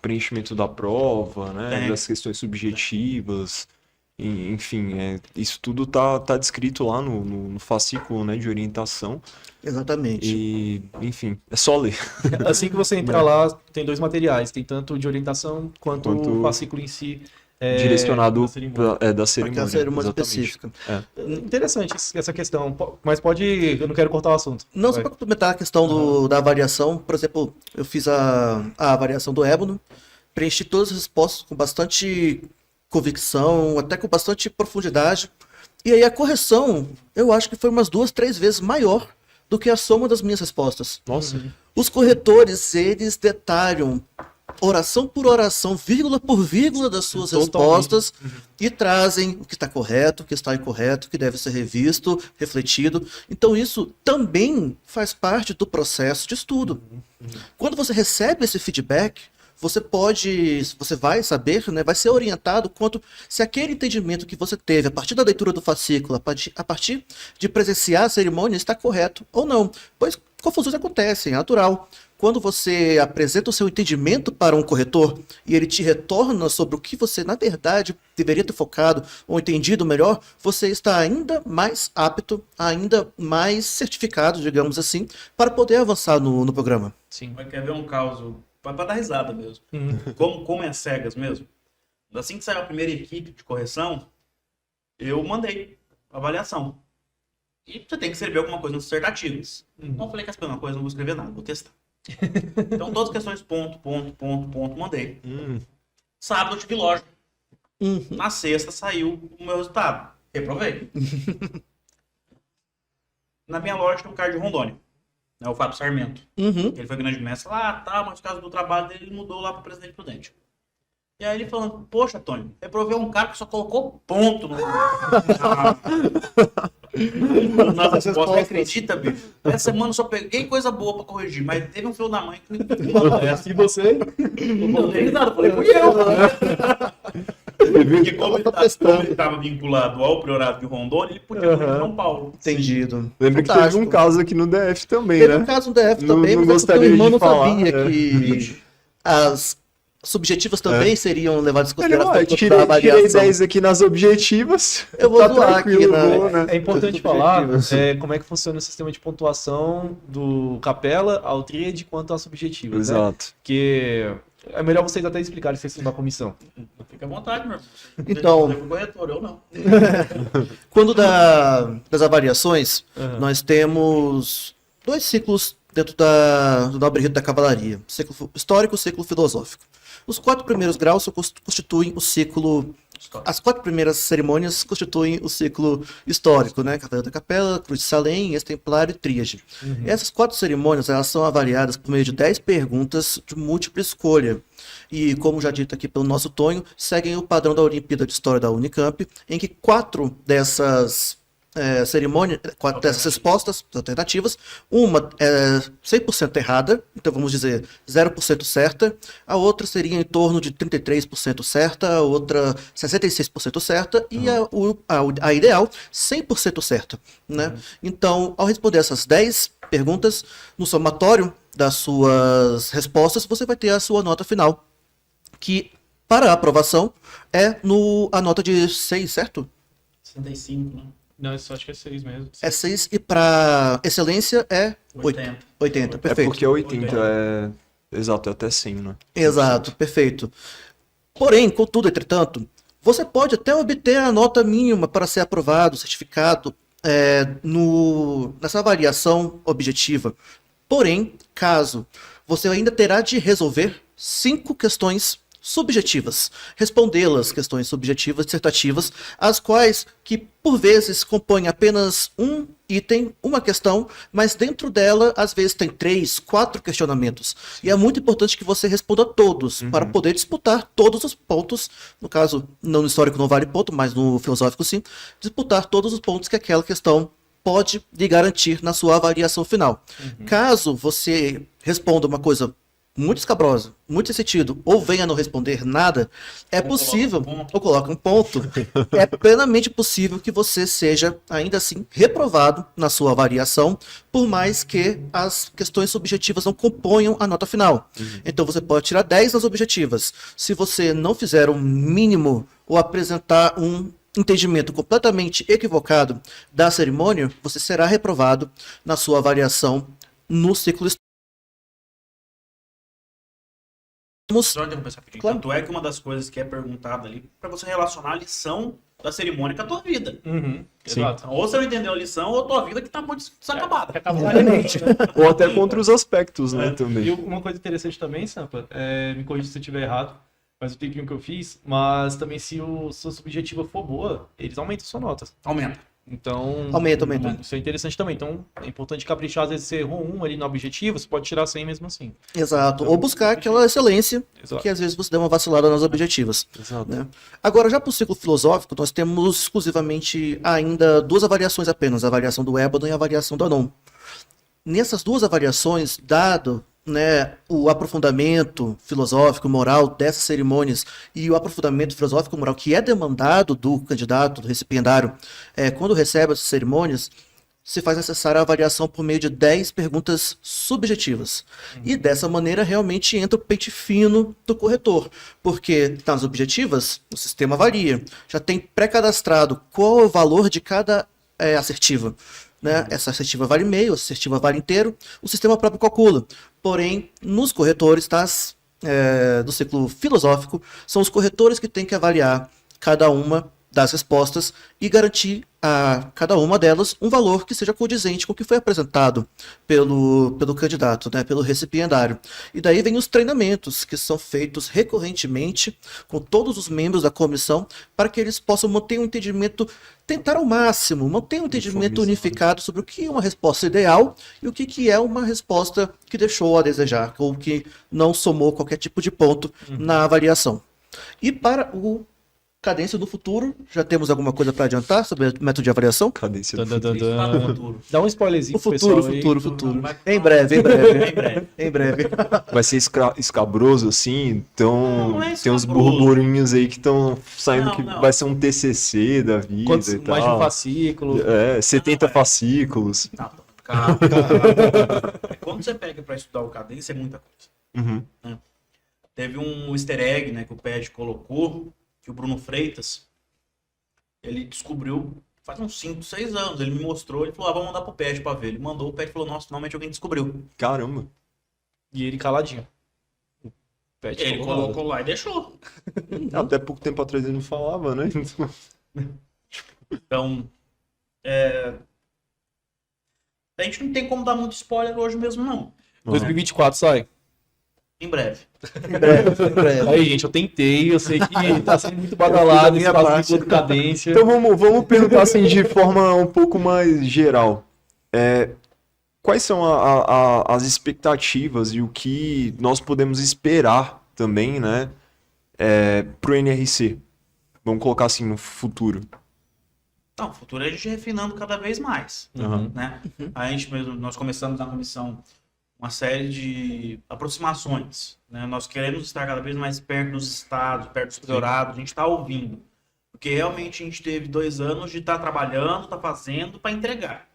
preenchimento da prova, né, Tem. das questões subjetivas, enfim, isso tudo tá descrito lá no fascículo, né, de orientação Exatamente. e, enfim, é só ler. Assim que você entrar lá, tem 2 materiais. Tem tanto de orientação quanto o fascículo em si. Direcionado da cerimônia. da Para cerimônia. aquela cerimônia exatamente. específica. Interessante essa questão. Mas pode... Eu não quero cortar o assunto. Não, só Vai. para complementar a questão da avaliação, por exemplo, eu fiz a avaliação do Ébano, preenchi todas as respostas com bastante convicção, até com bastante profundidade, e aí a correção, eu acho que foi umas 2, 3 vezes maior do que a soma das minhas respostas. Nossa, Os corretores, eles detalham oração por oração, vírgula por vírgula das suas Totalmente. respostas e trazem o que está correto, o que está incorreto, o que deve ser revisto, refletido. Então isso também faz parte do processo de estudo. Quando você recebe esse feedback, você vai saber, né, vai ser orientado quanto se aquele entendimento que você teve a partir da leitura do fascículo, a partir de presenciar a cerimônia, está correto ou não. Pois confusões acontecem, é natural. Quando você apresenta o seu entendimento para um corretor e ele te retorna sobre o que você, na verdade, deveria ter focado ou entendido melhor, você está ainda mais apto, ainda mais certificado, digamos assim, para poder avançar no programa. Sim. Mas quer ver um caso pra dar risada mesmo. Como é cegas mesmo. Assim que saiu a primeira equipe de correção, eu mandei a avaliação. E você tem que escrever alguma coisa nos dissertativos. Então eu falei que essa mesma coisa, não vou escrever nada, vou testar. Então todas as questões, ponto, mandei. Sábado eu tive lógica. Na sexta saiu o meu resultado. Reprovei. Na minha loja tem um cara de Rondônia, né, o Fábio Sarmento. Uhum. Ele foi grande mestre lá, mas por causa do trabalho dele, ele mudou lá para Presidente Prudente. E aí ele falando, poxa, Tony, reprovei um cara que só colocou ponto no... Nossa resposta, você acredita, bicho? Essa semana eu só peguei coisa boa pra corrigir, mas teve um filho da mãe que me mandou essa. E você? Não dei risada, falei, fui eu. Porque como ele estava vinculado ao Priorado de Rondônia, ele podia ir em São Paulo. Entendido. lembra que teve Fantástico. um caso aqui no DF também, Teve né? um caso no DF Não- também, não mas é porque o gostaria irmão de não falar, sabia é. que as subjetivas também seriam levadas em Ele, consideração ó, para tirei a avaliação. 10 aqui nas objetivas. Eu vou tá zoar aqui, tranquilo, né? vou, né? É importante falar como é que funciona o sistema de pontuação do Capela, ao Tríade quanto às subjetivas, né? Exato. Porque é melhor vocês até explicarem vocês estão da comissão. Fica à vontade, meu irmão. Então- Você é o corretor, eu não. Quando das avaliações, nós temos 2 ciclos dentro do Nobre Rito da Cavalaria. Ciclo histórico e ciclo filosófico. Os 4 primeiros graus constituem o ciclo... As 4 primeiras cerimônias constituem o ciclo histórico, né? Cavaleiro da Capela, Cruz de Salém, Ex-Templário e Tríade. Essas 4 cerimônias, elas são avaliadas por meio de 10 perguntas de múltipla escolha. E, como já dito aqui pelo nosso Tonho, seguem o padrão da Olimpíada de História da Unicamp, em que 4 dessas cerimônias, 4 dessas respostas alternativas, uma é 100% errada, então vamos dizer 0% certa, a outra seria em torno de 33% certa, a outra 66% certa e a ideal 100% certa, né? Então, ao responder essas 10 perguntas, no somatório das suas respostas, você vai ter a sua nota final, que para a aprovação é a nota de 6, certo? 65, né? Não, isso acho que é 6 mesmo. É 6 e para excelência é 80, É perfeito. porque 80 exato, é até 100, né? Exato, perfeito. Porém, contudo, entretanto, você pode até obter a nota mínima para ser aprovado, certificado nessa avaliação objetiva. Porém, caso você ainda terá de resolver 5 questões subjetivas, respondê-las, questões subjetivas, dissertativas, as quais que por vezes compõem apenas um item, uma questão, mas dentro dela às vezes tem 3, 4 questionamentos. E é muito importante que você responda todos, para poder disputar todos os pontos, no caso, não no histórico não vale ponto, mas no filosófico sim, disputar todos os pontos que aquela questão pode lhe garantir na sua avaliação final. Caso você responda uma coisa muito escabrosa, muito sem sentido, ou venha a não responder nada, é possível, ou coloca um ponto, é plenamente possível que você seja, ainda assim, reprovado na sua avaliação, por mais que as questões subjetivas não componham a nota final. Então você pode tirar 10 nas objetivas. Se você não fizer o mínimo ou apresentar um entendimento completamente equivocado da cerimônia, você será reprovado na sua avaliação no ciclo. Só interromper rapidinho. Claro. Tanto é que uma das coisas que é perguntada ali para você relacionar a lição da cerimônia com a tua vida. Sim. Exato. Ou você não entendeu a lição, ou a tua vida que tá muito desacabada. Exatamente. Ou até contra os aspectos, né, E também. uma coisa interessante também, Sampa, me corrija se eu estiver errado, mas o tempinho que eu fiz, mas também se sua subjetiva for boa, eles aumentam sua nota. Aumenta. Então, Aumenta. Isso é interessante também. Então, é importante caprichar. Às vezes você errou um ali no objetivo, você pode tirar 100 mesmo assim. Exato. Ou buscar aquela excelência, Exato. que às vezes você deu uma vacilada nas objetivas. Exato. Né? Agora, já para o ciclo filosófico, nós temos exclusivamente ainda 2 avaliações apenas, a avaliação do Ébano e a avaliação do Anon. Nessas 2 avaliações, dado, né, o aprofundamento filosófico, moral dessas cerimônias e o aprofundamento filosófico, moral que é demandado do candidato, do recipiendário, quando recebe essas cerimônias, se faz necessária a avaliação por meio de 10 perguntas subjetivas. E dessa maneira realmente entra o pente fino do corretor, porque nas objetivas o sistema varia, já tem pré-cadastrado qual é o valor de cada assertiva. Né? Essa assertiva vale meio, essa assertiva vale inteiro, o sistema próprio calcula. Porém, nos corretores do ciclo filosófico, são os corretores que têm que avaliar cada uma das respostas e garantir a cada uma delas um valor que seja condizente com o que foi apresentado pelo candidato, né, pelo recipiendário. E daí vem os treinamentos que são feitos recorrentemente com todos os membros da comissão para que eles possam manter um entendimento, tentar ao máximo, manter um entendimento unificado sobre o que é uma resposta ideal e o que é uma resposta que deixou a desejar, ou que não somou qualquer tipo de ponto na avaliação. E para o Cadência do Futuro, já temos alguma coisa para adiantar sobre o método de avaliação? Cadência Tan, do tan, futuro. tan, Tá tan. no futuro. Dá um spoilerzinho O pro futuro, pessoal aí. futuro. Vai- Em breve, em breve. Em breve. Em breve. Vai ser escabroso, assim, então Não é tem uns escabroso. burburinhos aí que estão saindo Não, que não. vai ser um TCC da vida Quantos, e mais de um tal. fascículo. 70 fascículos. Não, calma. Quando você pega para estudar o cadência, é muita coisa. Uhum. Teve um easter egg, né, que o PED colocou, que o Bruno Freitas, ele descobriu faz uns 5, 6 anos. Ele me mostrou, ele falou, vamos mandar pro PED pra ver. Ele mandou, o PED falou, nossa, finalmente alguém descobriu. Caramba. E ele caladinho. O Pet Ele falou colocou lá e deixou. Até pouco tempo atrás ele não falava, né? Então, a gente não tem como dar muito spoiler hoje mesmo, não. 2024 sai. Em breve. Em breve. Aí, gente, eu tentei, eu sei que tá sendo muito badalado esse Eu fiz a minha fascículo do Cadência. Então vamos perguntar assim de forma um pouco mais geral. Quais são as expectativas e o que nós podemos esperar também, né, para o NRC? Vamos colocar assim no futuro. Não, o futuro é a gente refinando cada vez mais. Uhum. Né? A gente mesmo, nós começamos na comissão uma série de aproximações. Né? Nós queremos estar cada vez mais perto dos estados, perto dos priorados, a gente está ouvindo. Porque realmente a gente teve 2 anos de estar trabalhando, estar fazendo para entregar.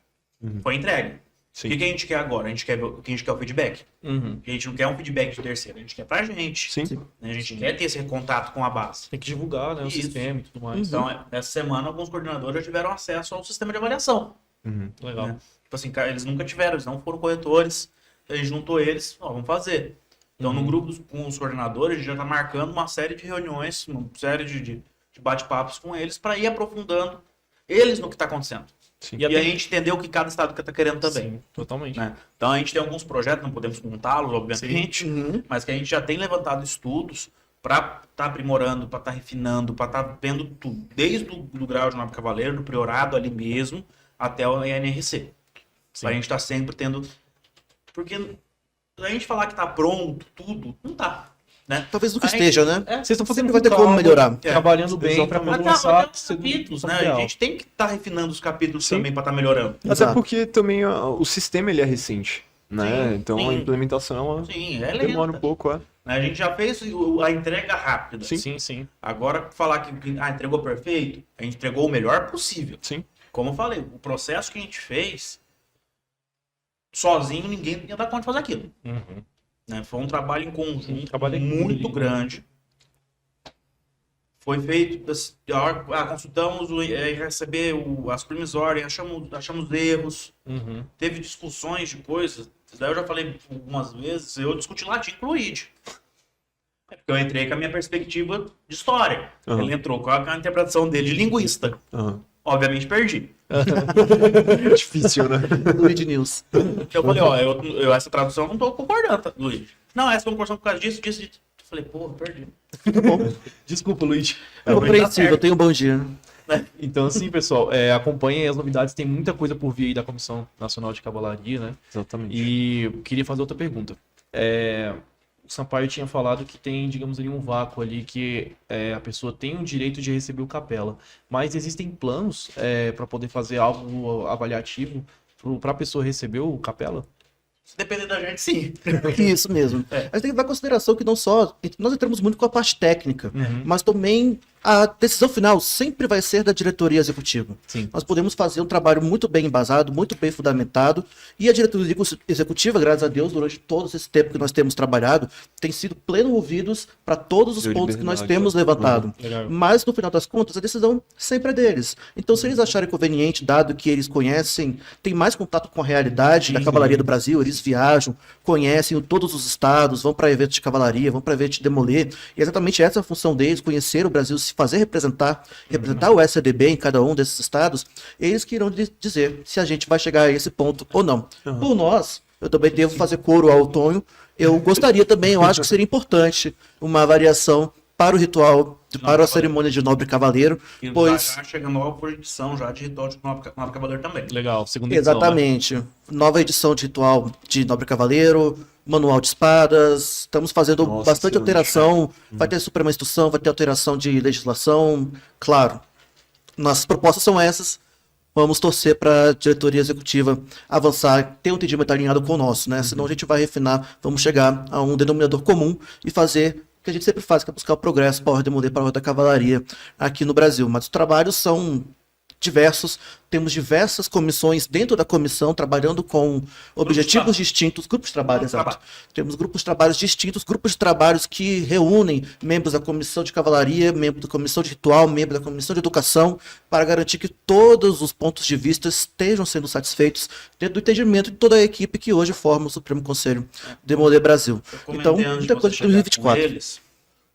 Foi entregue. Sim. O que a gente quer agora? A gente quer o feedback. Uhum. A gente não quer um feedback de terceiro, a gente quer pra gente. Sim. Né? A gente quer ter esse contato com a base. Tem que divulgar, né, o Isso. sistema e tudo mais. Então, essa semana, alguns coordenadores já tiveram acesso ao sistema de avaliação. Legal. Né? Tipo assim, cara, eles nunca tiveram, eles não foram corretores. A gente juntou eles, vamos fazer. Então, no grupo com os coordenadores, a gente já está marcando uma série de reuniões, uma série de bate-papos com eles para ir aprofundando eles no que está acontecendo. Sim. E a gente entendeu o que cada estado está querendo também. Sim, totalmente. Né? Então a gente tem alguns projetos, não podemos contá-los, obviamente, Uhum. mas que a gente já tem levantado estudos para estar aprimorando, para estar refinando, para estar vendo tudo, desde o grau de nobre cavaleiro, do priorado ali mesmo, até o INRC. Para a gente estar sempre tendo... Porque a gente falar que está pronto, tudo, não tá. Né? Talvez nunca A gente- esteja, né? Vocês estão fazendo Sempre vai ter com como calma, melhorar. trabalhando bem para Exatamente. poder Mas lançar os capítulos, né? A gente tem que estar refinando os capítulos Sim. também para estar melhorando. Até Exato. porque também o sistema ele é recente, né? Sim, Então a sim. implementação Sim, é demora lenta. um pouco, é. A gente já fez a entrega rápida. Sim. Sim, sim. Agora, falar que entregou perfeito, a gente entregou o melhor possível. Sim. Como eu falei, o processo que a gente fez, sozinho ninguém ia dar conta de fazer aquilo. Uhum. Né? Foi um trabalho em conjunto Trabalho em muito conjunto. grande. Foi feito, consultamos, receber as primas ordens, achamos erros, Uhum. teve discussões de coisas. Daí eu já falei algumas vezes, eu discuti latim com o Luigi. Porque eu entrei com a minha perspectiva de história. Uhum. Ele entrou com a interpretação dele de linguista. Aham. Obviamente perdi. É difícil, né? Luigi News. Eu falei, ó, eu essa tradução eu não tô concordando, tá, Luigi? Não, essa concordando por causa disso, disso, disso. Eu falei, porra, perdi. Tá bom. Desculpa, Luiz. Compreensível, tenha um bom dia. Então, assim, pessoal, acompanhem as novidades. Tem muita coisa por vir aí da Comissão Nacional de Cavalaria, né? Exatamente. E eu queria fazer outra pergunta. O Sampaio tinha falado que tem, digamos ali, um vácuo ali que a pessoa tem o direito de receber o capela. Mas existem planos para poder fazer algo avaliativo para a pessoa receber o capela? Se depender da gente, sim. Isso mesmo. A gente tem que levar em consideração que não só. Nós entramos muito com a parte técnica, mas também a decisão final sempre vai ser da diretoria executiva. Sim. Nós podemos fazer um trabalho muito bem embasado, muito bem fundamentado, e a diretoria executiva, graças a Deus, durante todo esse tempo que nós temos trabalhado, tem sido pleno ouvidos para todos os Deu pontos que nós liberdade, temos levantado. Legal. Mas, no final das contas, a decisão sempre é deles. Então, se eles acharem conveniente, dado que eles conhecem, têm mais contato com a realidade da cavalaria do Brasil, eles viajam, conhecem todos os estados, vão para eventos de cavalaria, vão para eventos de demoler, e é exatamente essa a função deles, conhecer o Brasil, se fazer representar o SDB em cada um desses estados, eles que irão dizer se a gente vai chegar a esse ponto ou não. Por nós, eu também devo fazer coro ao Tonho, eu gostaria também, eu acho que seria importante uma variação para o ritual, para a cerimônia de nobre cavaleiro, E pois... já chega nova edição já de ritual de Nobre Cavaleiro também. Legal, segunda edição, né? Exatamente. Nova edição de ritual de Nobre Cavaleiro, manual de espadas. Estamos fazendo Nossa, bastante excelente. alteração. Vai ter suprema instrução, vai ter alteração de legislação. Claro, nossas propostas são essas. Vamos torcer para a diretoria executiva avançar, ter um entendimento alinhado com o nosso, né? Senão a gente vai refinar, vamos chegar a um denominador comum e fazer o que a gente sempre faz, que é buscar o progresso para a ordem mulher, para a ordem da cavalaria aqui no Brasil. Mas os trabalhos são diversos, temos diversas comissões dentro da comissão trabalhando com objetivos distintos, grupos de trabalho, Grupos de exato. Temos grupos de trabalhos distintos, grupos de trabalhos que reúnem membros da comissão de cavalaria, membros da comissão de ritual, membros da comissão de educação, para garantir que todos os pontos de vista estejam sendo satisfeitos dentro do entendimento de toda a equipe que hoje forma o Supremo Conselho Demoler Brasil. Eu Então, comentei antes de muita você coisa de chegar com 2024. eles,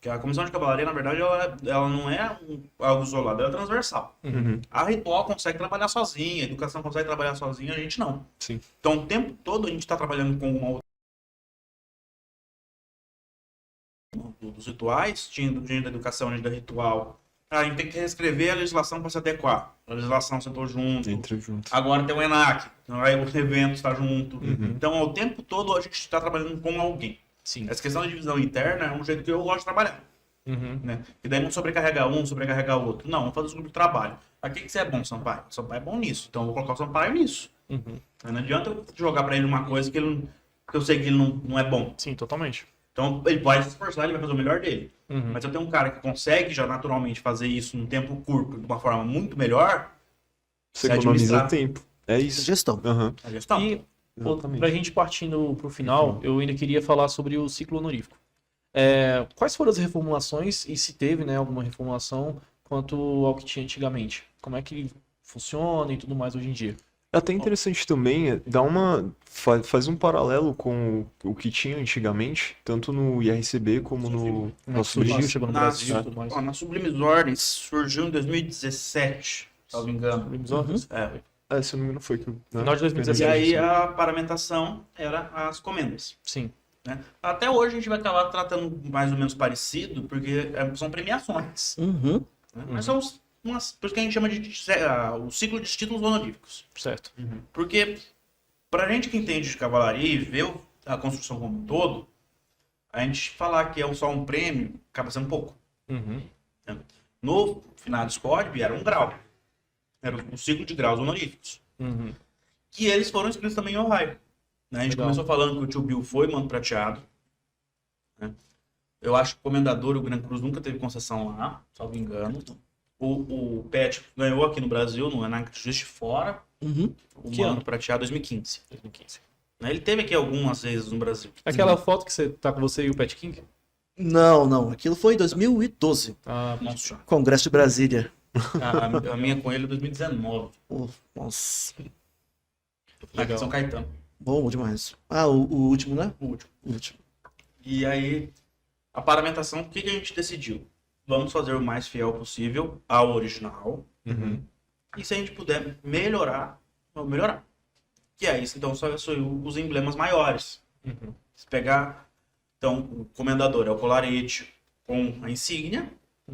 que a comissão de cavalaria, na verdade, ela não é algo isolado, ela é transversal. Uhum. A ritual consegue trabalhar sozinha, a educação consegue trabalhar sozinha, a gente não. Sim. Então, o tempo todo a gente está trabalhando com uma outra dos rituais, tinha da educação, da ritual. A gente tem que reescrever a legislação para se adequar. A legislação sentou junto. Entra junto. Agora tem o ENAC, aí o evento está junto. Uhum. Então, o tempo todo a gente está trabalhando com alguém. Sim. Essa questão da divisão interna é um jeito que eu gosto de trabalhar. Uhum. Né? E daí não sobrecarregar um, sobrecarregar o outro. Não, vamos fazer os grupos de trabalho. Aqui que você é bom, Sampaio? O Sampaio é bom nisso. Então eu vou colocar o Sampaio nisso. Uhum. Não adianta eu jogar pra ele uma coisa que eu sei que ele não é bom. Sim, totalmente. Então ele pode se esforçar, ele vai fazer o melhor dele. Uhum. Mas se eu tenho um cara que consegue já naturalmente fazer isso num tempo curto, de uma forma muito melhor, Você Se economiza administrar. tempo. É isso. Gestão. Aham. a gestão. E Exatamente. pra gente partindo pro final, eu ainda queria falar sobre o ciclo honorífico. Quais foram as reformulações e se teve, né, alguma reformulação quanto ao que tinha antigamente? Como é que funciona e tudo mais hoje em dia? É até interessante também dar faz um paralelo com o que tinha antigamente, tanto no IRCB como no nosso surgiu, Brasil. chegou no Na, Brasil e tudo mais. na Sublimes Ordens surgiu em 2017, se não me engano. Sublimos ordens? É, Se eu não me engano, foi que. Né? Final de 2017. E aí a paramentação era as comendas. Sim. Né? Até hoje a gente vai acabar tratando mais ou menos parecido, porque são premiações. Uhum. Né? Mas são por isso que a gente chama de o ciclo de títulos honoríficos. Certo. Porque pra gente que entende de cavalaria e vê a construção como um todo, a gente falar que é só um prêmio acaba sendo pouco. Uhum. Né? No final do SCODB era um grau. Era o ciclo de graus honoríficos. Uhum. Que eles foram inscritos também em Ohio. Né? A gente Legal. começou falando que o tio Bill foi manto prateado. Né? Eu acho que o Comendador e o Gran Cruz nunca teve concessão lá, salvo engano. O Pet ganhou aqui no Brasil, no Enac Justice fora. Uhum. O Que manto ano? prateado 2015. 2015. Né? Ele teve aqui algumas vezes no Brasil. Aquela foto que você tá com você e o Pet King? Não. Aquilo foi em 2012. Ah, Nossa, Congresso de Brasília. a minha com ele é 2019. Oh, nossa. Aqui Legal. em São Caetano. Bom demais. Ah, o último, né? O último. O último. E aí, a paramentação, o que a gente decidiu? Vamos fazer o mais fiel possível ao original. Uhum. E se a gente puder melhorar, vamos melhorar. Que é isso, então, só os emblemas maiores. Uhum. Se pegar, então, o Comendador é o colarete com a insígnia,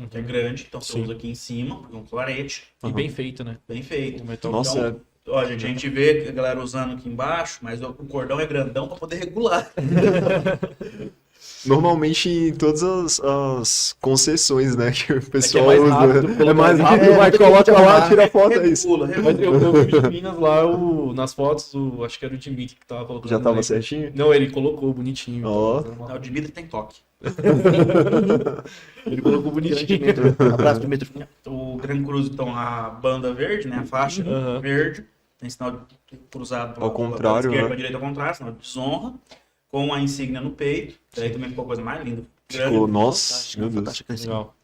que é grande, então você Sim. usa aqui em cima, porque é um colarete, E bem feito, né? bem feito. O metal. Nossa, Então, ó, gente, a gente vê a galera usando aqui embaixo, mas o cordão é grandão para poder regular. normalmente em todas as concessões, né, que o pessoal mais usa. rápido, É mais colocar- rápido, vai, do que coloca lá, chamar. tira a foto, é isso. Regula, Mas regula. eu vi de Minas lá, nas fotos, acho que era o Dimitri que tava colocando. Já não tava lembro. certinho? Não, ele colocou bonitinho. Ó. Não, o Dimitri tem toque. Ele colocou Grande bonitinho. Dmitry. Abraço, Dmitry. O Gran Cruz, então, a banda verde, né, a faixa Aham. verde, tem sinal de cruzado Ao contrário, esquerda né? para direita ao contrário, sinal de desonra, com a insígnia no peito, daí também ficou a coisa mais linda. Ficou, nossa, Fantástico, meu Deus. fantástico esse. Legal.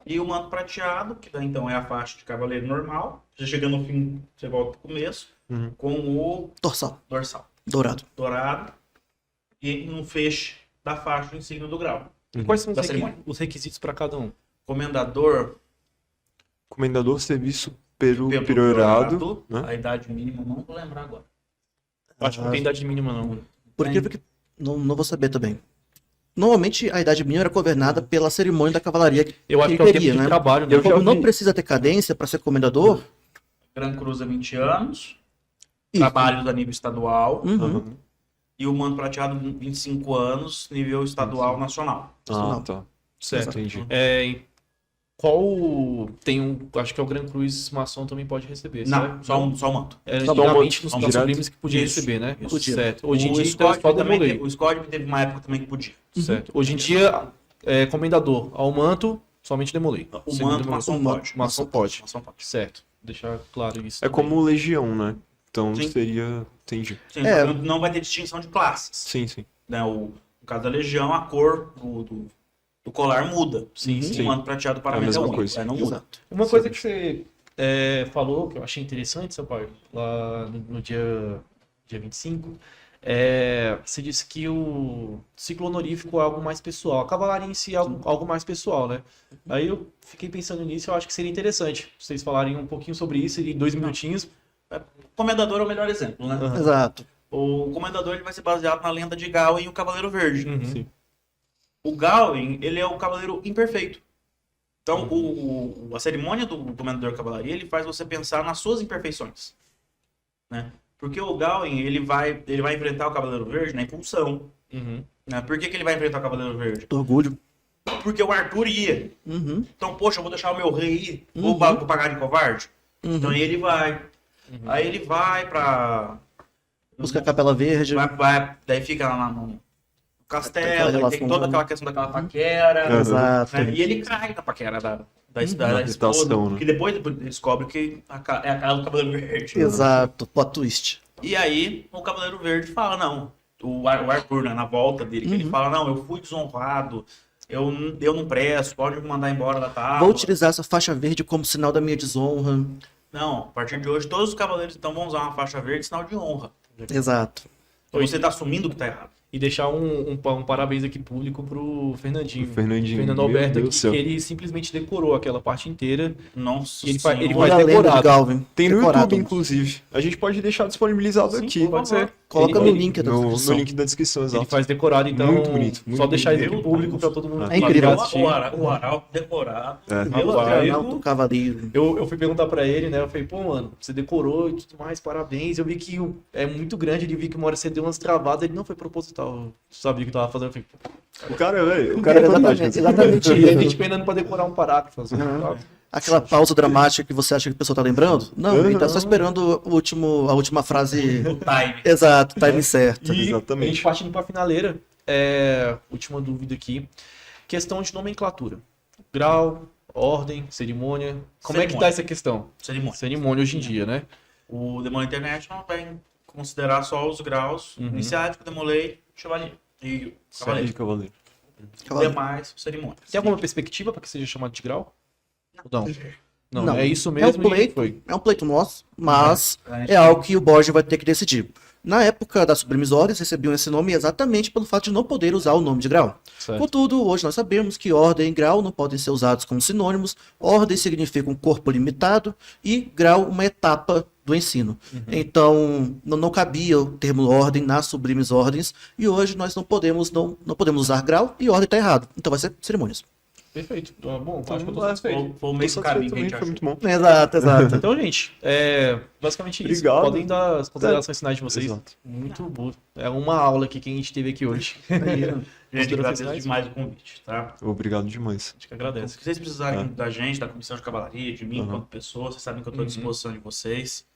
E o manto prateado, que daí, então é a faixa de cavaleiro normal, você chega no fim, você volta pro começo, Uhum. com o Dorsal. dorsal Dourado. dourado e um feixe da faixa em signo do grau. E quais são Da cerimônia. os requisitos para cada um? Comendador, Comendador Serviço pelo Priorado, né? a idade mínima, não vou lembrar agora. Acho que não tem idade mínima, não. Por incrível que. Não vou saber também. Normalmente a idade mínima era governada pela cerimônia da cavalaria que Eu acho que é o tempo queria, de né? trabalho, né? Eu já Como não vi. precisa ter cadência para ser comendador, Gran Cruz é 20 anos, e- trabalhos a nível estadual, Uhum. e o manto prateado 25 anos, nível estadual nacional. Ah, tá. Certo. Entendi. Tem um. Acho que é o Gran Cruz Maçom também pode receber. Não, certo? só o manto. Era Só geralmente manto, nos direto. sublimes que podia Isso, receber, né? isso. Certo. Hoje em O dia, então, Scott só também demolei. o Scott teve uma época também que podia. Certo. Hoje em dia, comendador ao manto, somente demolei. O Segundo manto demolei. maçom O manto, pode. Maçom pode. Maçom pode. Certo. Deixar claro isso. É também. como Legião, né? Então Sim. seria. Entendi. Sim, É. não vai ter distinção de classes. Sim, sim. Né? No caso da Legião, a cor do colar muda. Sim, O sim. manto prateado para É a mim mesma único, coisa. não muda. Exato. Uma coisa que você falou, que eu achei interessante, seu pai, lá no dia 25, você disse que o ciclo honorífico é algo mais pessoal. A cavalaria em si é algo mais pessoal, né? Aí eu fiquei pensando nisso, eu acho que seria interessante vocês falarem um pouquinho sobre isso em 2 minutinhos. O Comendador é o melhor exemplo, né? Aham. Exato. O Comendador ele vai ser baseado na lenda de Gawain e o Cavaleiro Verde. Uhum. Sim. O Gawain, ele é o cavaleiro imperfeito. Então, a cerimônia do Comendador Cavalaria, ele faz você pensar nas suas imperfeições. Né? Porque o Gawain, ele vai enfrentar o Cavaleiro Verde na impulsão. Uhum. Né? Por que ele vai enfrentar o Cavaleiro Verde? Orgulho. Porque o Arthur ia. Uhum. Então, poxa, eu vou deixar o meu rei ir. Uhum. Vou pagar de covarde. Uhum. Então, aí ele vai. Aí ele vai pra... Busca a Capela Verde. Daí fica lá no Aquela castelo, aí tem relação toda da- aquela questão daquela paquera. Exato. Né? E ele cai na paquera da Na esposa, tentação, né? que depois descobre que é a casa do Cavaleiro Verde. Exato. Plot twist. E aí o Cavaleiro Verde fala, não, o Arthur, né, na volta dele, que ele fala, não, eu fui desonrado, eu não presto, pode me mandar embora da tábua. Vou utilizar essa faixa verde como sinal da minha desonra. Não, a partir de hoje todos os cavaleiros então vão usar uma faixa verde, sinal de honra. Exato. Então você está assumindo que está errado. E deixar um parabéns aqui público pro Fernandinho. O Fernandinho, Fernando meu Alberto Deus aqui, do céu. que ele simplesmente decorou aquela parte inteira. Nossa Ele Senhora. ele Olha faz a lenda de decorado. Galvin. Tem no Decorado. YouTube, inclusive. A gente pode deixar disponibilizado Sim, aqui. pode ser. Coloca Ele- no link da No descrição. link da descrição, Ele exato. faz decorado, então Muito bonito, muito só deixar isso bonito. aqui público pra todo mundo É incrível. assistir. O Arauto decorado. É. Meu Rapaz, amigo. Arnaldo Cavaleiro. Eu fui perguntar pra ele, né? Eu falei, pô, mano, você decorou e tudo mais, parabéns. Eu vi que é muito grande, ele vi que uma hora você deu umas travadas, ele não foi proposital. Eu sabia o que tava fazendo. Eu falei, pô, O cara, velho, o cara é fantástico. Exatamente e a isso. gente penando pra decorar um parágrafo. Assim, sabe? Aquela pausa dramática que você acha que a pessoa tá lembrando? Não, ele tá só esperando a última frase. O time. Exato, time certo. E Exatamente. a gente partindo pra finaleira, última dúvida aqui. Questão de nomenclatura. Grau, ordem, cerimônia. Como é que tá Cerimônia. essa questão? Cerimônia. Cerimônia hoje em dia, né? O Demolay International vai considerar só os graus iniciático, Demolay, Chevalier e Série de Cavaleiro. Cavaleiro. Cavaleiro. Demais, cerimônia. Tem alguma perspectiva para que seja chamado de grau? Não. Não, Não. é isso É um mesmo e pleito, foi. é um pleito nosso, mas A gente é algo que o Borges vai ter que decidir. Na época das sublimes ordens, recebiam esse nome exatamente pelo fato de não poder usar o nome de grau. Certo. Contudo, hoje nós sabemos que ordem e grau não podem ser usados como sinônimos. Ordem significa um corpo limitado e grau uma etapa do ensino. Então, não cabia o termo ordem nas sublimes ordens e hoje nós não podemos usar grau e ordem está errado. Então vai ser cerimônias. Perfeito. Então, bom, acho que eu tô Foi- satisfeito. Foi o Tô meio satisfeito caminho que a também, gente foi achou. muito bom. Exato, exato. Então, gente, basicamente isso. Obrigado. Podem dar as considerações finais de vocês. Exato. Muito bom. É uma aula aqui que a gente teve aqui hoje. Gente, Considerações agradeço finais? demais o convite, tá? Obrigado demais. A gente que agradece. Se vocês precisarem da gente, da Comissão de Cavalaria, de mim Uhum. enquanto pessoa, vocês sabem que eu estou à disposição de vocês.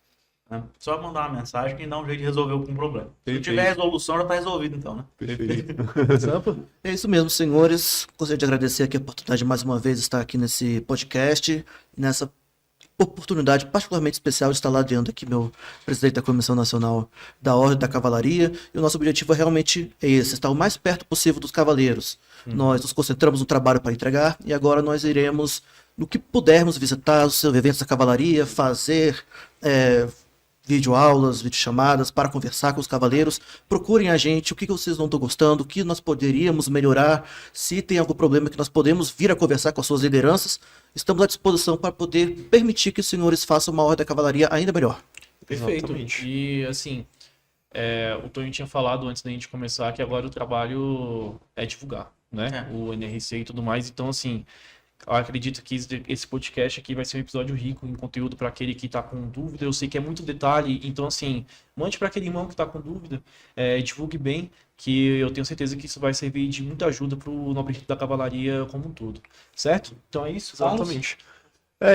Né? Só mandar uma mensagem que dá um jeito de resolver algum problema. Se Perfeito. tiver resolução, já está resolvido então, né? Perfeito. Sampa? É isso mesmo, senhores. Gostaria de agradecer aqui a oportunidade de mais uma vez estar aqui nesse podcast, nessa oportunidade particularmente especial de estar ladeando aqui meu presidente da Comissão Nacional da Ordem da Cavalaria. E o nosso objetivo é realmente esse, estar o mais perto possível dos cavaleiros. Nós nos concentramos no trabalho para entregar e agora nós iremos, no que pudermos, visitar os seus eventos da cavalaria, fazer videoaulas, videochamadas para conversar com os cavaleiros. Procurem a gente, o que vocês não estão gostando, o que nós poderíamos melhorar, se tem algum problema que nós podemos vir a conversar com as suas lideranças. Estamos à disposição para poder permitir que os senhores façam uma ordem da cavalaria ainda melhor. Perfeito. Exatamente. E assim, o Tonho tinha falado antes da gente começar que agora o trabalho é divulgar, né? O NRC e tudo mais. Então, assim, eu acredito que esse podcast aqui vai ser um episódio rico em conteúdo para aquele que está com dúvida. Eu sei que é muito detalhe, então, assim, mande para aquele irmão que está com dúvida, divulgue bem, que eu tenho certeza que isso vai servir de muita ajuda para o nobre rito da cavalaria como um todo. Certo? Então é isso. Carlos? Exatamente.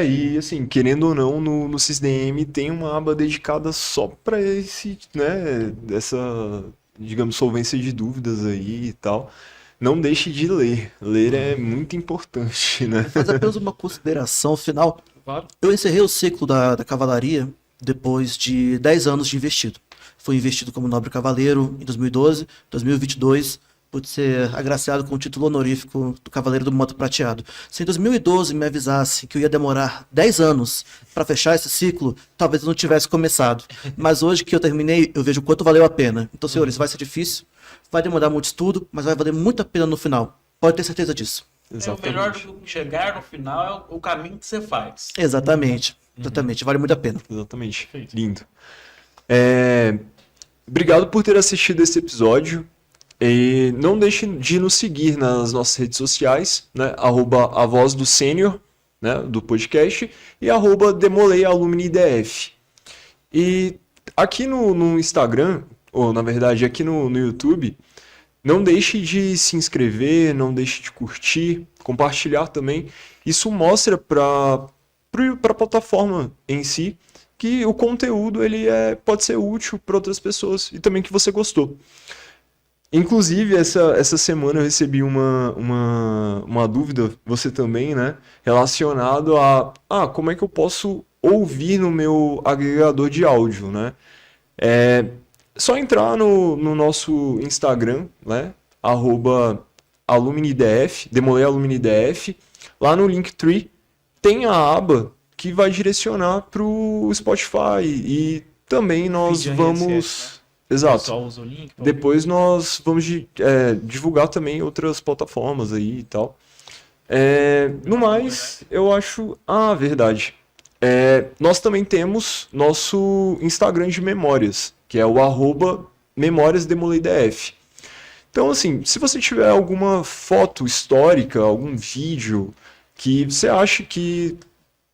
E assim, querendo ou não, no CISDM tem uma aba dedicada só para esse, né, dessa, digamos, solvência de dúvidas aí e tal. Não deixe de ler. Ler é muito importante, né? Fazer apenas uma consideração final. Claro. Eu encerrei o ciclo da cavalaria depois de 10 anos de investido. Fui investido como nobre cavaleiro em 2012, 2022, pude ser agraciado com o título honorífico do Cavaleiro do Manto Prateado. Se em 2012 me avisasse que eu ia demorar 10 anos para fechar esse ciclo, talvez eu não tivesse começado. Mas hoje que eu terminei, eu vejo o quanto valeu a pena. Então, senhores, vai ser difícil, vai demorar muito estudo, mas vai valer muito a pena no final. Pode ter certeza disso. É o melhor do que chegar no final é o caminho que você faz. Exatamente. Exatamente. Vale muito a pena. Exatamente. Perfeito. Lindo. Obrigado por ter assistido esse episódio. E não deixe de nos seguir nas nossas redes sociais, né? @a voz do sênior, né? Do podcast, e @demoleialumnidf. E aqui no Instagram, ou na verdade aqui no YouTube, não deixe de se inscrever, não deixe de curtir, compartilhar também. Isso mostra para a plataforma em si que o conteúdo ele pode ser útil para outras pessoas e também que você gostou. Inclusive, essa semana eu recebi uma dúvida, você também, né? Relacionado a como é que eu posso ouvir no meu agregador de áudio, né? Só entrar no nosso Instagram, né? @aluminidf, demoleialumnidf. Lá no Linktree tem a aba que vai direcionar para o Spotify. E também nós Feed vamos... RSS, O Exato. pessoal usa o link. pra Depois nós vamos divulgar também outras plataformas aí e tal. No mais, eu acho... Ah, verdade. Nós também temos nosso Instagram de memórias, que é o @memoriasdemolidf. Então, assim, se você tiver alguma foto histórica, algum vídeo que você acha que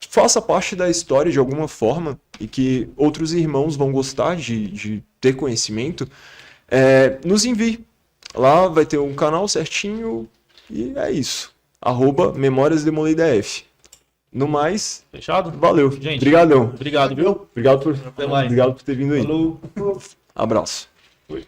faça parte da história de alguma forma e que outros irmãos vão gostar de ter conhecimento, nos envie. Lá vai ter um canal certinho e é isso. @memoriasdemolidf. No mais, Fechado? valeu. Gente, Obrigadão. obrigado, viu? Obrigado por, Até mais. obrigado por ter vindo aí. Falou. Abraço. Oi.